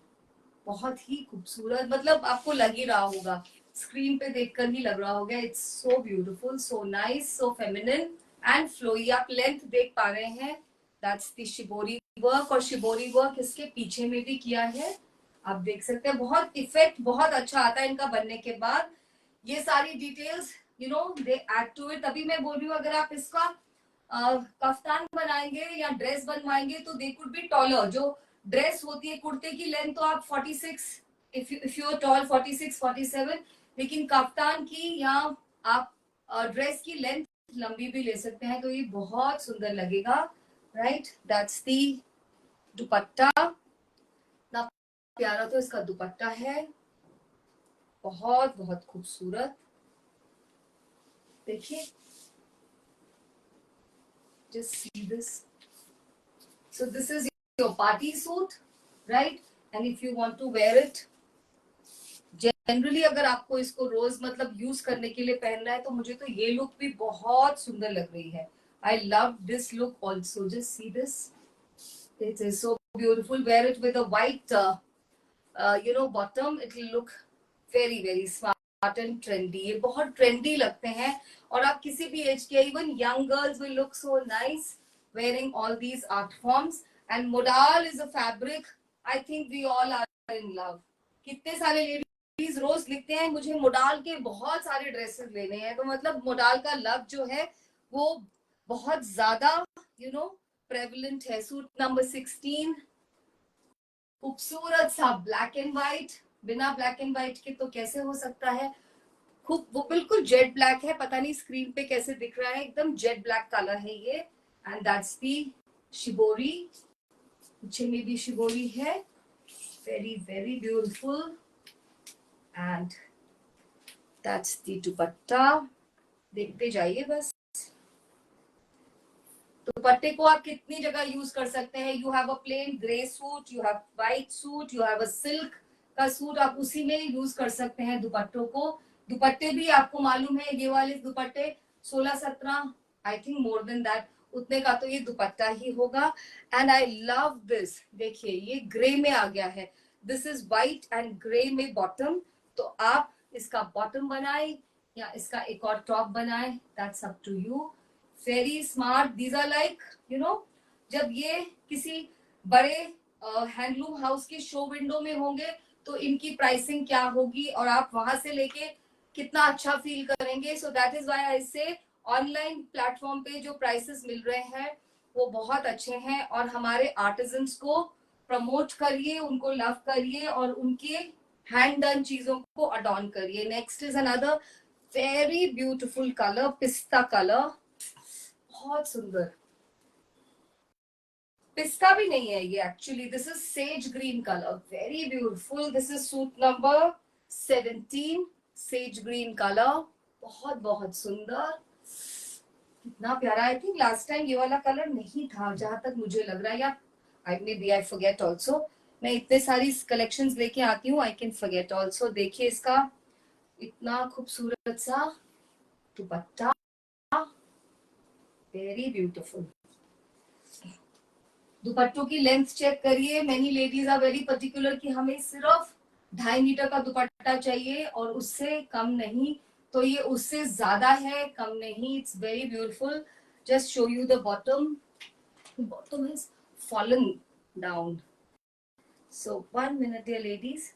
Speaker 1: बहुत ही खूबसूरत. मतलब आपको लग ही रहा होगा, स्क्रीन पे देखकर ही लग रहा होगा. It's so beautiful, so nice, so feminine and flowy. आप लेंथ देख पा रहे हैं. दैट्स द शिबोरी वर्क, और शिबोरी वर्क इसके पीछे में भी किया है, आप देख सकते हैं. बहुत इफेक्ट बहुत अच्छा आता है इनका बनने के बाद. ये सारी details you know they add to it. तभी मैं बोल रही हूँ, अगर आप इसका कफ्तान बनाएंगे या ड्रेस बनवाएंगे तो दे कुड बी टॉलर. जो ड्रेस होती है कुर्ते की लेंथ तो आप 46, इफ यू आर टॉल 46 47, लेकिन कफ्तान की या आप ड्रेस की लेंथ लंबी भी ले सकते हैं, तो ये बहुत सुंदर लगेगा. राइट, दैट्स दी दुपट्टा. ना प्यारा तो इसका दुपट्टा है, बहुत बहुत खूबसूरत. देखिए, just see this. So this is your party suit, right? And if you want to wear it, generally अगर आपको इसको रोज मतलब यूज करने के लिए पहनना है, तो मुझे तो ये लुक भी बहुत सुंदर लग रही है. I love this look also. Just see this. It is so beautiful. Wear it with a white, bottom. It will look very very smart and trendy. ये बहुत trendy लगते हैं और आप किसी भी एज के, even young girls will look so nice wearing all these art forms. And modal is a fabric. I think we all are in love. कितने सारे लेडीज रोज लिखते हैं मुझे मोडाल के बहुत सारे ड्रेसेस लेने हैं, तो मतलब मोडाल का लव जो है वो बहुत ज्यादा प्रेवलेंट है. Suit number 16. खूबसूरत सा ब्लैक एंड व्हाइट. बिना ब्लैक एंड व्हाइट के तो कैसे हो सकता है? खूब, वो बिल्कुल जेट ब्लैक है. पता नहीं स्क्रीन पे कैसे दिख रहा है, एकदम जेट ब्लैक कलर है ये. And that's the shibori. पीछे में भी शिबोरी है. Very very beautiful. And that's the दुपट्टा। देखते जाइए बस। दुपट्टे को आप कितनी जगह यूज कर सकते हैं। You have a plain grey suit, you have white suit, you have a silk का सूट, आप उसी में यूज कर सकते हैं दुपट्टों को। दुपट्टे भी आपको मालूम है, ये वाले दुपट्टे 16-17, I think more than that, उतने का तो ये दुपट्टा ही होगा। And I love this. देखिए ये ग्रे में आ गया है। This is white and grey में बॉटम। तो आप इसका बॉटम बनाए या इसका एक और टॉप बनाए, that's up to you. Very smart. These are like जब ये किसी बड़े हैंडलूम हाउस की शो विंडो में होंगे तो इनकी प्राइसिंग क्या होगी और आप वहां से लेके कितना अच्छा फील करेंगे। So that is why I से ऑनलाइन प्लेटफॉर्म पे जो प्राइसेस मिल रहे हैं वो बहुत अच्छे हैं। और हमारे आर्टिजन्स को प्रमोट करिए, उनको लव करिए और उनके हैंड डन चीजों को अडॉन करिए। Next is another very beautiful colour, पिस्ता कलर, बहुत सुंदर। पिस्ता भी नहीं है ये actually, this is sage green colour, very beautiful. This is suit number 17, sage green colour, बहुत बहुत सुंदर, कितना प्यारा। आई थिंक लास्ट टाइम ये वाला कलर नहीं था जहां तक मुझे लग रहा है, या I may be I forget also. मैं इतने सारी कलेक्शंस लेके आती हूँ, आई कैन फॉरगेट ऑल्सो। देखिए इसका इतना खूबसूरत सा दुपट्टा, वेरी ब्यूटीफुल। दुपट्टों की लेंथ चेक करिए। Many ladies are very particular कि हमें सिर्फ 2.5 मीटर का दुपट्टा चाहिए और उससे कम नहीं, तो ये उससे ज्यादा है, कम नहीं। It's very beautiful. Just show you the bottom. Bottom is fallen down. So 1 minute dear ladies,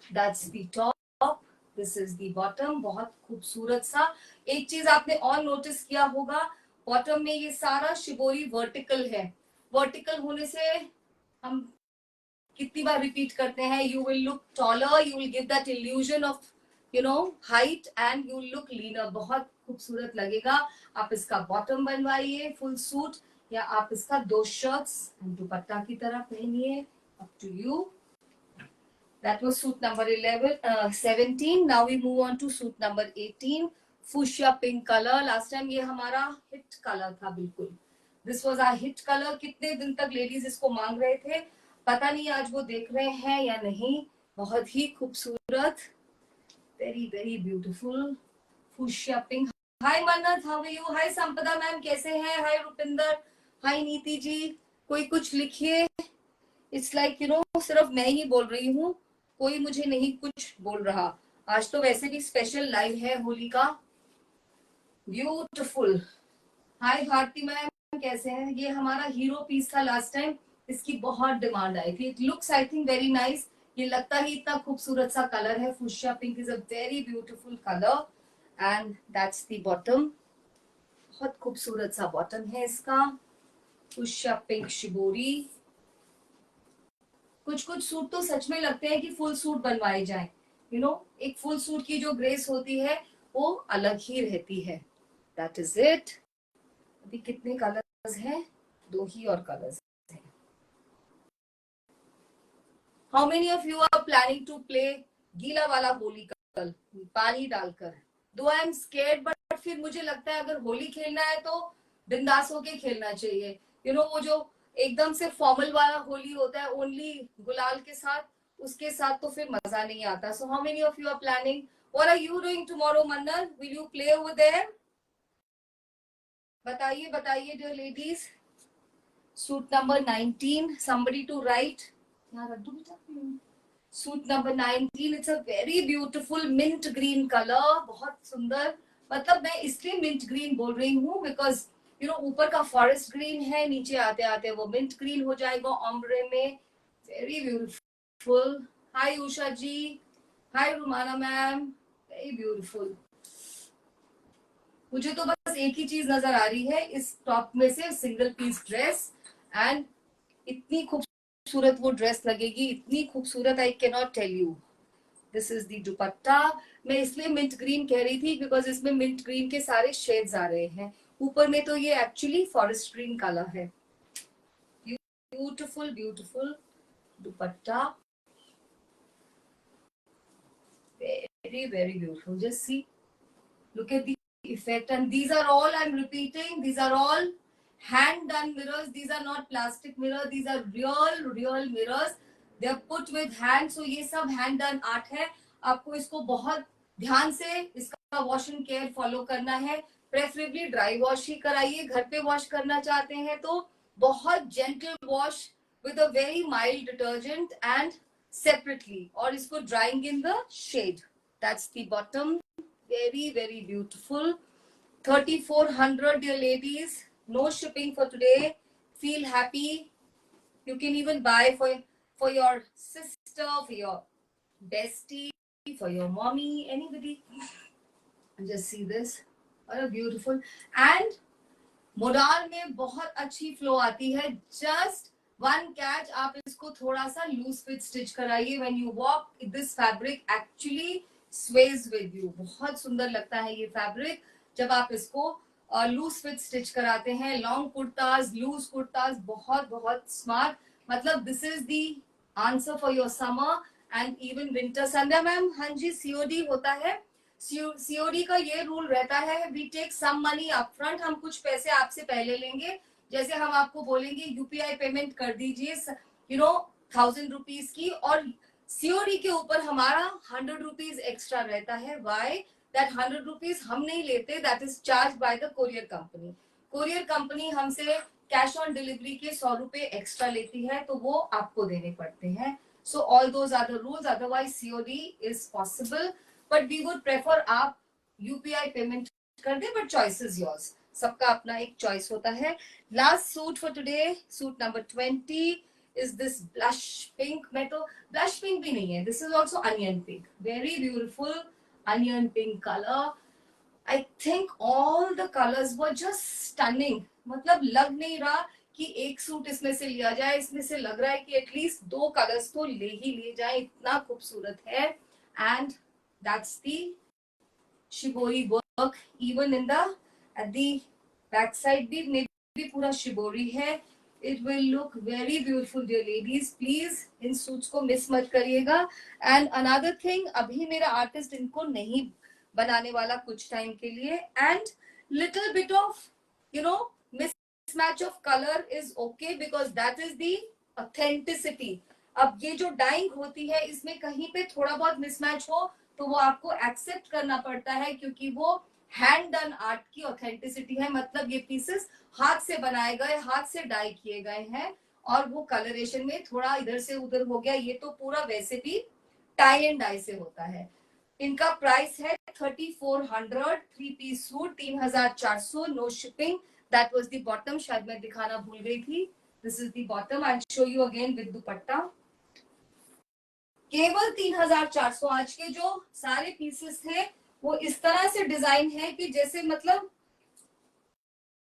Speaker 1: that's the top, this is the bottom। बहुत खूबसूरत सा। एक चीज आपने और नोटिस किया होगा, बॉटम में ये सारा शिबोरी वर्टिकल है। वर्टिकल होने से हम कितनी बार रिपीट करते हैं, you will look taller, you will give that illusion of height and you will look linear, बहुत खूबसूरत लगेगा। आप इसका बॉटम बनवाइए फुल सूट, या आप इसका 2 शर्ट्स दुपट्टा की तरह पहनिए, up to you. That was suit number 17. Now we move on to suit number 18. Fuchsia pink color. Last time ये हमारा hit color था बिल्कुल। This was our hit color। कितने दिन तक लेडीज इसको मांग रहे थे, पता नहीं आज वो देख रहे हैं या नहीं। बहुत ही खूबसूरत, very very beautiful fuchsia pink। हाय मन्नत, हाउ आर यू? हाय संपदा मैम, कैसे हैं? हाय रुपिंदर, हाय नीति जी। कोई कुछ लिखिए। इट्स लाइक सिर्फ मैं ही बोल रही हूँ, कोई मुझे नहीं कुछ बोल रहा। आज तो वैसे भी स्पेशल लाइव है होली का। ब्यूटीफुल। हाय भारती मैम, कैसे हैं? ये हमारा हीरो पीस था लास्ट टाइम, इसकी बहुत डिमांड आई थी। It looks I think very nice. ये लगता ही इतना खूबसूरत सा कलर है। Fuchsia pink is a very beautiful colour and that's the bottom. बहुत खूबसूरत सा बॉटम है इसका, फुशिया पिंक शिबोरी। कुछ कुछ सूट तो सच में लगते हैं कि फुल सूट बनवाए जाएं। एक फुल सूट की जो ग्रेस होती है वो अलग ही रहती है। That is it. अभी कितने कलर्स हैं? 2 ही और कलर्स हैं। How many of you are planning to play गीला वाला होली कल, पानी डालकर? दो आई एम स्केर्ड, बट फिर मुझे लगता है अगर होली खेलना है तो बिंदास होके खेलना चाहिए। वो जो एकदम से फॉर्मल वाला होली होता है ओनली गुलाल के साथ, उसके साथ तो फिर मजा नहीं आता। So how many of you are planning? What are you doing tomorrow Mannat? Will you play over there? बताइए बताइए dear ladies. Suit number 19, somebody to write। यार अड्डू बेटा, suit number 19, it's a very beautiful mint green colour, बहुत सुंदर। मतलब मैं इसलिए mint green बोल रही हूँ बिकॉज ऊपर का फॉरेस्ट ग्रीन है, नीचे आते आते वो मिंट ग्रीन हो जाएगा ऑम्ब्रे में। Very beautiful. Hi Usha ji, hi Rumana ma'am, very beautiful. मुझे तो बस एक ही चीज नजर आ रही है इस टॉप में से, सिंगल पीस ड्रेस। एंड इतनी खूबसूरत वो ड्रेस लगेगी, इतनी खूबसूरत, I can not tell you. This is the dupatta. मैं इसलिए मिंट ग्रीन कह रही थी बिकॉज इसमें मिंट ग्रीन के सारे शेड्स आ रहे हैं। ऊपर में तो ये एक्चुअली फॉरेस्ट ग्रीन कलर है। Beautiful beautiful dupatta, very very beautiful. Just C Look at the effect. And these are all, I'm repeating, these are all hand done mirrors. These are not plastic mirror, these are real mirrors. They are put with hand. So ये सब hand done art है. आपको इसको बहुत ध्यान से इसका wash and care follow करना है. प्रेफरेबली ड्राई वॉश ही कराइए. घर पे वॉश करना चाहते हैं तो बहुत gentle wash with a very mild detergent and separately, और इसको drying in the shade. That's the bottom. Very beautiful. 3400, dear ladies. No shipping for today. Feel happy. You can even buy for your sister, for your bestie, for your mommy, anybody. Just see this. What a beautiful. And modal में बहुत अच्छी flow आती है. Just one catch, आप इसको थोड़ा सा loose fit stitch कराइए. When you walk, this fabric actually Suez with you. बहुत सुंदर लगता है ये फैब्रिक जब आप इसको लूज फिट स्टिच कराते हैं. लॉन्ग कुर्ताज, लूज कुर्ताज, बहुत स्मार्ट. मतलब this is the answer for your summer and even winter. Sandhya ma'am, हाँ जी, सीओडी होता है. सीओडी का ये रूल रहता है, we take some money upfront. हम कुछ पैसे आपसे पहले लेंगे. जैसे हम आपको बोलेंगे यूपीआई पेमेंट कर दीजिए, 1000 रुपीज की, और सीओडी के ऊपर हमारा 100 रुपीज एक्स्ट्रा रहता है. वाई? दैट 100 रुपीज हम नहीं लेते, that is charge by the courier company. Courier company हमसे कैश ऑन डिलीवरी के 100 रुपए एक्स्ट्रा लेती है, तो वो आपको देने पड़ते हैं. So all those are the rules. Otherwise COD is possible, but we would prefer आप यूपीआई पेमेंट कर दे, बट चॉइस इज योर्स. सबका अपना एक चॉइस होता है. Last suit for today, suit number 20 is this blush pink. मैं तो ब्लश पिंक भी नहीं है, this is also onion pink. Very beautiful onion pink colour. I think all the colours were just stunning. मतलब लग नहीं रहा कि एक सूट इसमें से लिया जाए. इसमें से लग रहा है कि एटलीस्ट 2 कलर्स तो ले ही लिए जाए, इतना खूबसूरत है. And that's the shibori work. Even in the at the back side भी पूरा shibori है. It will look very beautiful, dear ladies. Please in suits को मिस मत करिएगा. And another thing, अभी मेरा आर्टिस्ट इनको नहीं बनाने वाला कुछ टाइम के लिए. And little bit of mismatch of color is okay because that is the authenticity. अब ये जो डाइंग होती है, इसमें कहीं पे थोड़ा बहुत मिसमैच हो तो वो आपको एक्सेप्ट करना पड़ता है, क्योंकि वो हैंड डन आर्ट की ऑथेंटिसिटी है. मतलब ये पीसेस हाथ से बनाए गए, हाथ से डाई किए गए हैं, और वो कलरेशन में थोड़ा इधर से उधर हो गया. ये तो पूरा वैसे भी टाई एंड डाई से होता है. इनका प्राइस है 3400. 3 piece suit 3400. No shipping. That was the bottom. शायद मैं दिखाना भूल गई थी. This is the bottom. I show you again with dupatta. केवल 3400. आज के जो सारे पीसेस थे वो इस तरह से डिजाइन है कि जैसे मतलब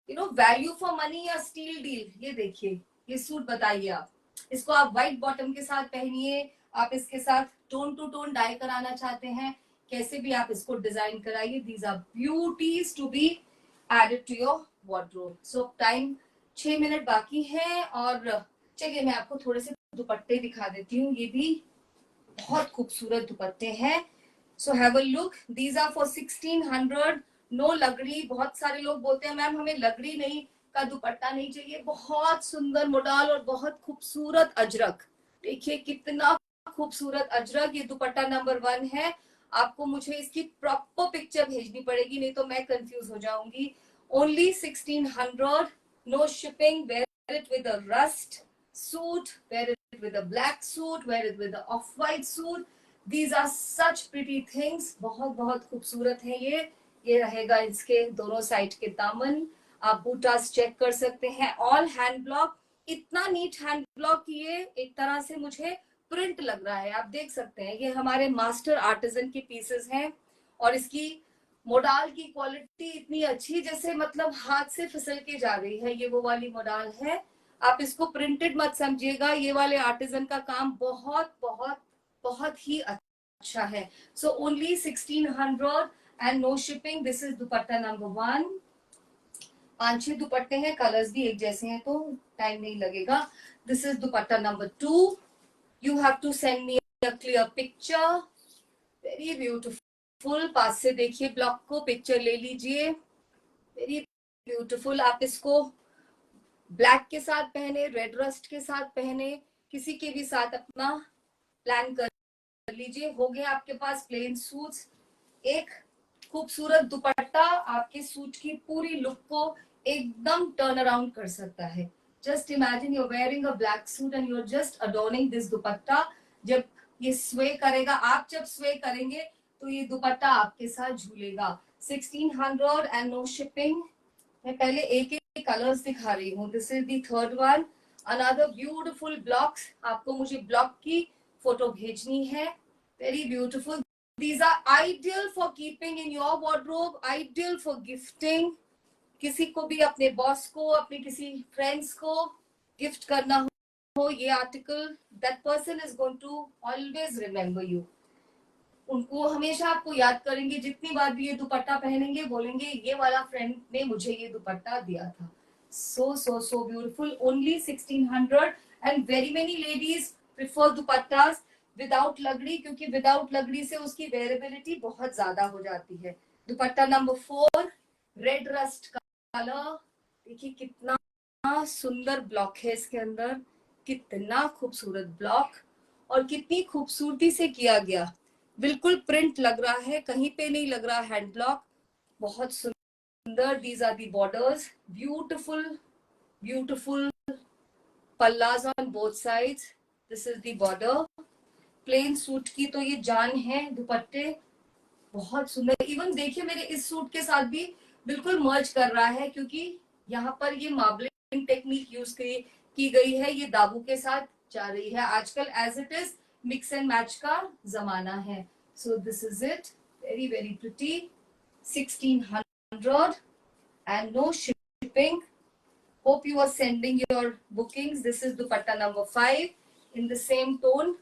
Speaker 1: वैल्यू फॉर मनी या स्टील डील. ये देखिए, ये सूट बताइए आप. इसको आप व्हाइट बॉटम के साथ पहनिए, आप इसके साथ टोन टू टोन डाई कराना चाहते हैं, कैसे भी आप इसको डिजाइन कराइए. These are beauties to be added to your wardrobe. So time 6 minute बाकी है, और चलिए मैं आपको थोड़े से दुपट्टे दिखा देती हूँ. ये भी बहुत खूबसूरत दुपट्टे हैं. So have a look. These are for 1600. No लगड़ी. बहुत सारे लोग बोलते हैं मैम हमें लगड़ी नहीं का दुपट्टा नहीं चाहिए. बहुत सुंदर मोडाल और बहुत खूबसूरत अजरक. देखिए कितना खूबसूरत अजरक. ये दुपट्टा नंबर 1 है. आपको मुझे इसकी प्रॉपर पिक्चर भेजनी पड़ेगी, नहीं तो मैं कंफ्यूज हो जाऊंगी. Only 1600. No shipping. Wear it with a rust suit, wear it with a black suit, wear it with a off-white suit. These are such pretty things. बहुत खूबसूरत है ये रहेगा इसके दोनों साइड के दामन. आप बूटास चेक कर सकते हैं. All hand block. इतना नीट हैंड ब्लॉक, ये एक तरह से मुझे प्रिंट लग रहा है. आप देख सकते हैं ये हमारे मास्टर आर्टिजन के पीसेस हैं, और इसकी मोडाल की क्वालिटी इतनी अच्छी जैसे मतलब हाथ से फिसल के जा रही है. ये वो वाली मोडाल है. आप इसको प्रिंटेड मत समझिएगा. ये वाले आर्टिजन का काम बहुत ही अच्छा है. So only 1600 and no shipping. This is dupatta number 1. 5-6 दुपट्टे हैं, कलर्स भी एक जैसे हैं तो टाइम नहीं लगेगा. This is dupatta number 2. You have to send me a clear picture. Very beautiful. Beautiful, पास से देखिए ब्लॉक को, पिक्चर ले लीजिए, वेरी ब्यूटीफुल। आप इसको ब्लैक के साथ पहने, रेड रस्ट के साथ पहने, किसी के भी साथ अपना प्लान कर लीजिए। हो गया आपके पास प्लेन सूट्स। एक खूबसूरत दुपट्टा आपके सूट की पूरी लुक को एकदम टर्न अराउंड कर सकता है। Just imagine you are wearing a black suit and you are just adorning this dupatta. जब ये स्वे करेगा, आप जब स्वे करेंगे तो ये दुपट्टा आपके साथ झूलेगा। 1600 एंड नो शिपिंग। मैं पहले एक एक कलर्स दिखा रही हूँ। This is the third one, another beautiful blocks. आपको मुझे ब्लॉक की फोटो भेजनी है, very beautiful. These are ideal for keeping in your wardrobe, ideal for gifting. किसी को भी, अपने बॉस को, अपने किसी फ्रेंड्स को गिफ्ट करना हो ये article, that person is going to always remember you. उनको हमेशा आपको याद करेंगे, जितनी बार भी ये दुपट्टा पहनेंगे बोलेंगे ये वाला फ्रेंड ने मुझे ये दुपट्टा दिया था। So beautiful. Only 1600 and very many ladies prefer दुपट्टास without लगड़ी, क्योंकि विदाउट लगड़ी से उसकी वेरेबिलिटी बहुत ज्यादा हो जाती है। दुपट्टा नंबर 4, रेड रस्ट कलर। देखिए कितना सुंदर ब्लॉक है इसके अंदर, कितना खूबसूरत ब्लॉक और कितनी खूबसूरती से किया गया। बिल्कुल प्रिंट लग रहा है, कहीं पे नहीं लग रहा हैंड ब्लॉक, बहुत सुंदर। These are the borders, beautiful pallas on both sides. This is the border. Plain suit की तो ये जान है, दुपट्टे बहुत सुंदर। इवन देखिए मेरे इस सूट के साथ भी बिल्कुल मर्ज कर रहा है, क्योंकि यहाँ पर ये मार्बलिंग टेक्निक यूज की गई है, ये दाबू के साथ जा रही है। आजकल as it is mix and match का जमाना है। So this is it, very very pretty, 1600 and no shipping. Hope you are sending your bookings. This is dupatta number 5 in the same tone.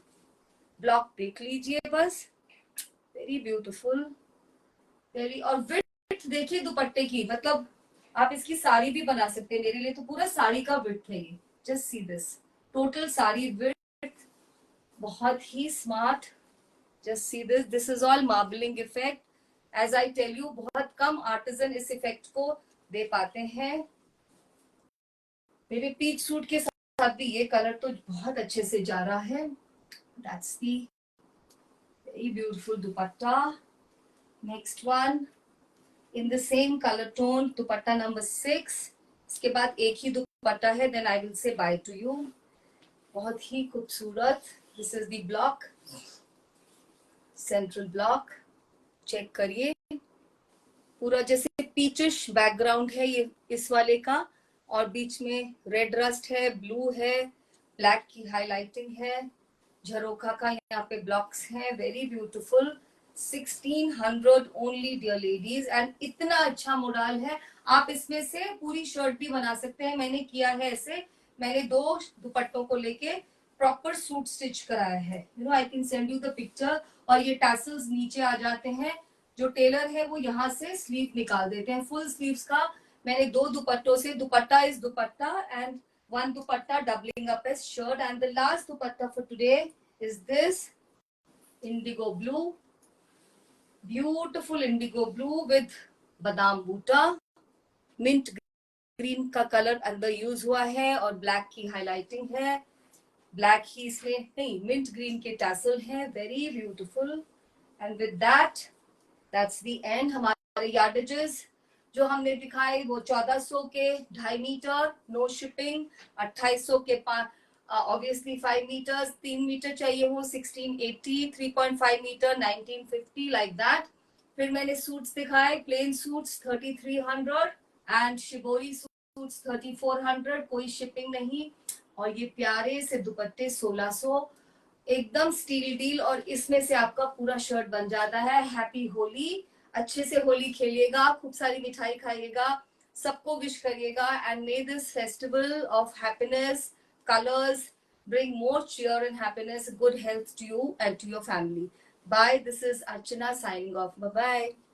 Speaker 1: Block देख लीजिए बस, very beautiful, very. और width देखिए दुपट्टे की, मतलब आप इसकी साड़ी भी बना सकते हैं। मेरे लिए तो पूरा साड़ी का विड्थ है ये। Just see this, total sari width, बहुत ही smart. Just see this, this is all marbling effect. As I tell you, बहुत कम आर्टिजन इस इफेक्ट को दे पाते हैं। मेरे पीच सूट के साथ भी ये कलर तो बहुत अच्छे से जा रहा है। That's the very beautiful dupatta. Next one in the same color tone, dupatta number 6. इसके बाद एक ही दुपट्टा है, then I will say bye to you. बहुत ही खूबसूरत। This is the block, central block. Check करिए, पूरा जैसे पीचिश बैकग्राउंड है ये इस वाले का, और बीच में रेड रस्ट है, ब्लू है, ब्लैक की हाईलाइटिंग है, झरोखा का यहाँ पे ब्लॉक्स हैं, very beautiful. 1600 only dear ladies. And इतना अच्छा मोडाल है, आप इसमें से पूरी शर्ट भी बना सकते हैं। मैंने किया है ऐसे, मैंने 2 दुपट्टों को लेके प्रॉपर सूट स्टिच कराया है। You know, I can send you the picture. और ये टैसल्स नीचे आ जाते हैं, जो टेलर है वो यहाँ से स्लीव निकाल देते हैं। फुल स्लीव्स का मैंने 2 दुपट्टों से, दुपट्टा is dupatta and one dupatta doubling up as shirt. And the last dupatta for today is this indigo blue, beautiful indigo blue with badam boota, mint green का कलर अंदर use हुआ है और black की highlighting है। Black ही इसमें नहीं, mint green के टैसल है, very beautiful. And with that, that's the end. हमारे यार्डेजेस जो हमने दिखाए वो 1400 के 2.5 मीटर, नो शिपिंग। 2800 के ऑब्वियसली 5 मीटर्स, 3 मीटर चाहिए हो 1680, 3.5 मीटर 1950, लाइक दैट। फिर मैंने सूट्स दिखाए, plain suits 3300 and shibori suits 3400, कोई शिपिंग नहीं। और ये प्यारे से दुपट्टे 1600, एकदम स्टील डील। और इसमें से आपका पूरा शर्ट बन जाता है। हैप्पी होली, अच्छे से होली खेलिएगा, खूब सारी मिठाई खाइएगा, सबको विश करिएगा। And may this festival of happiness, colours bring more cheer and happiness, good health to you and to your family. Bye. This is Archana signing off. Bye bye.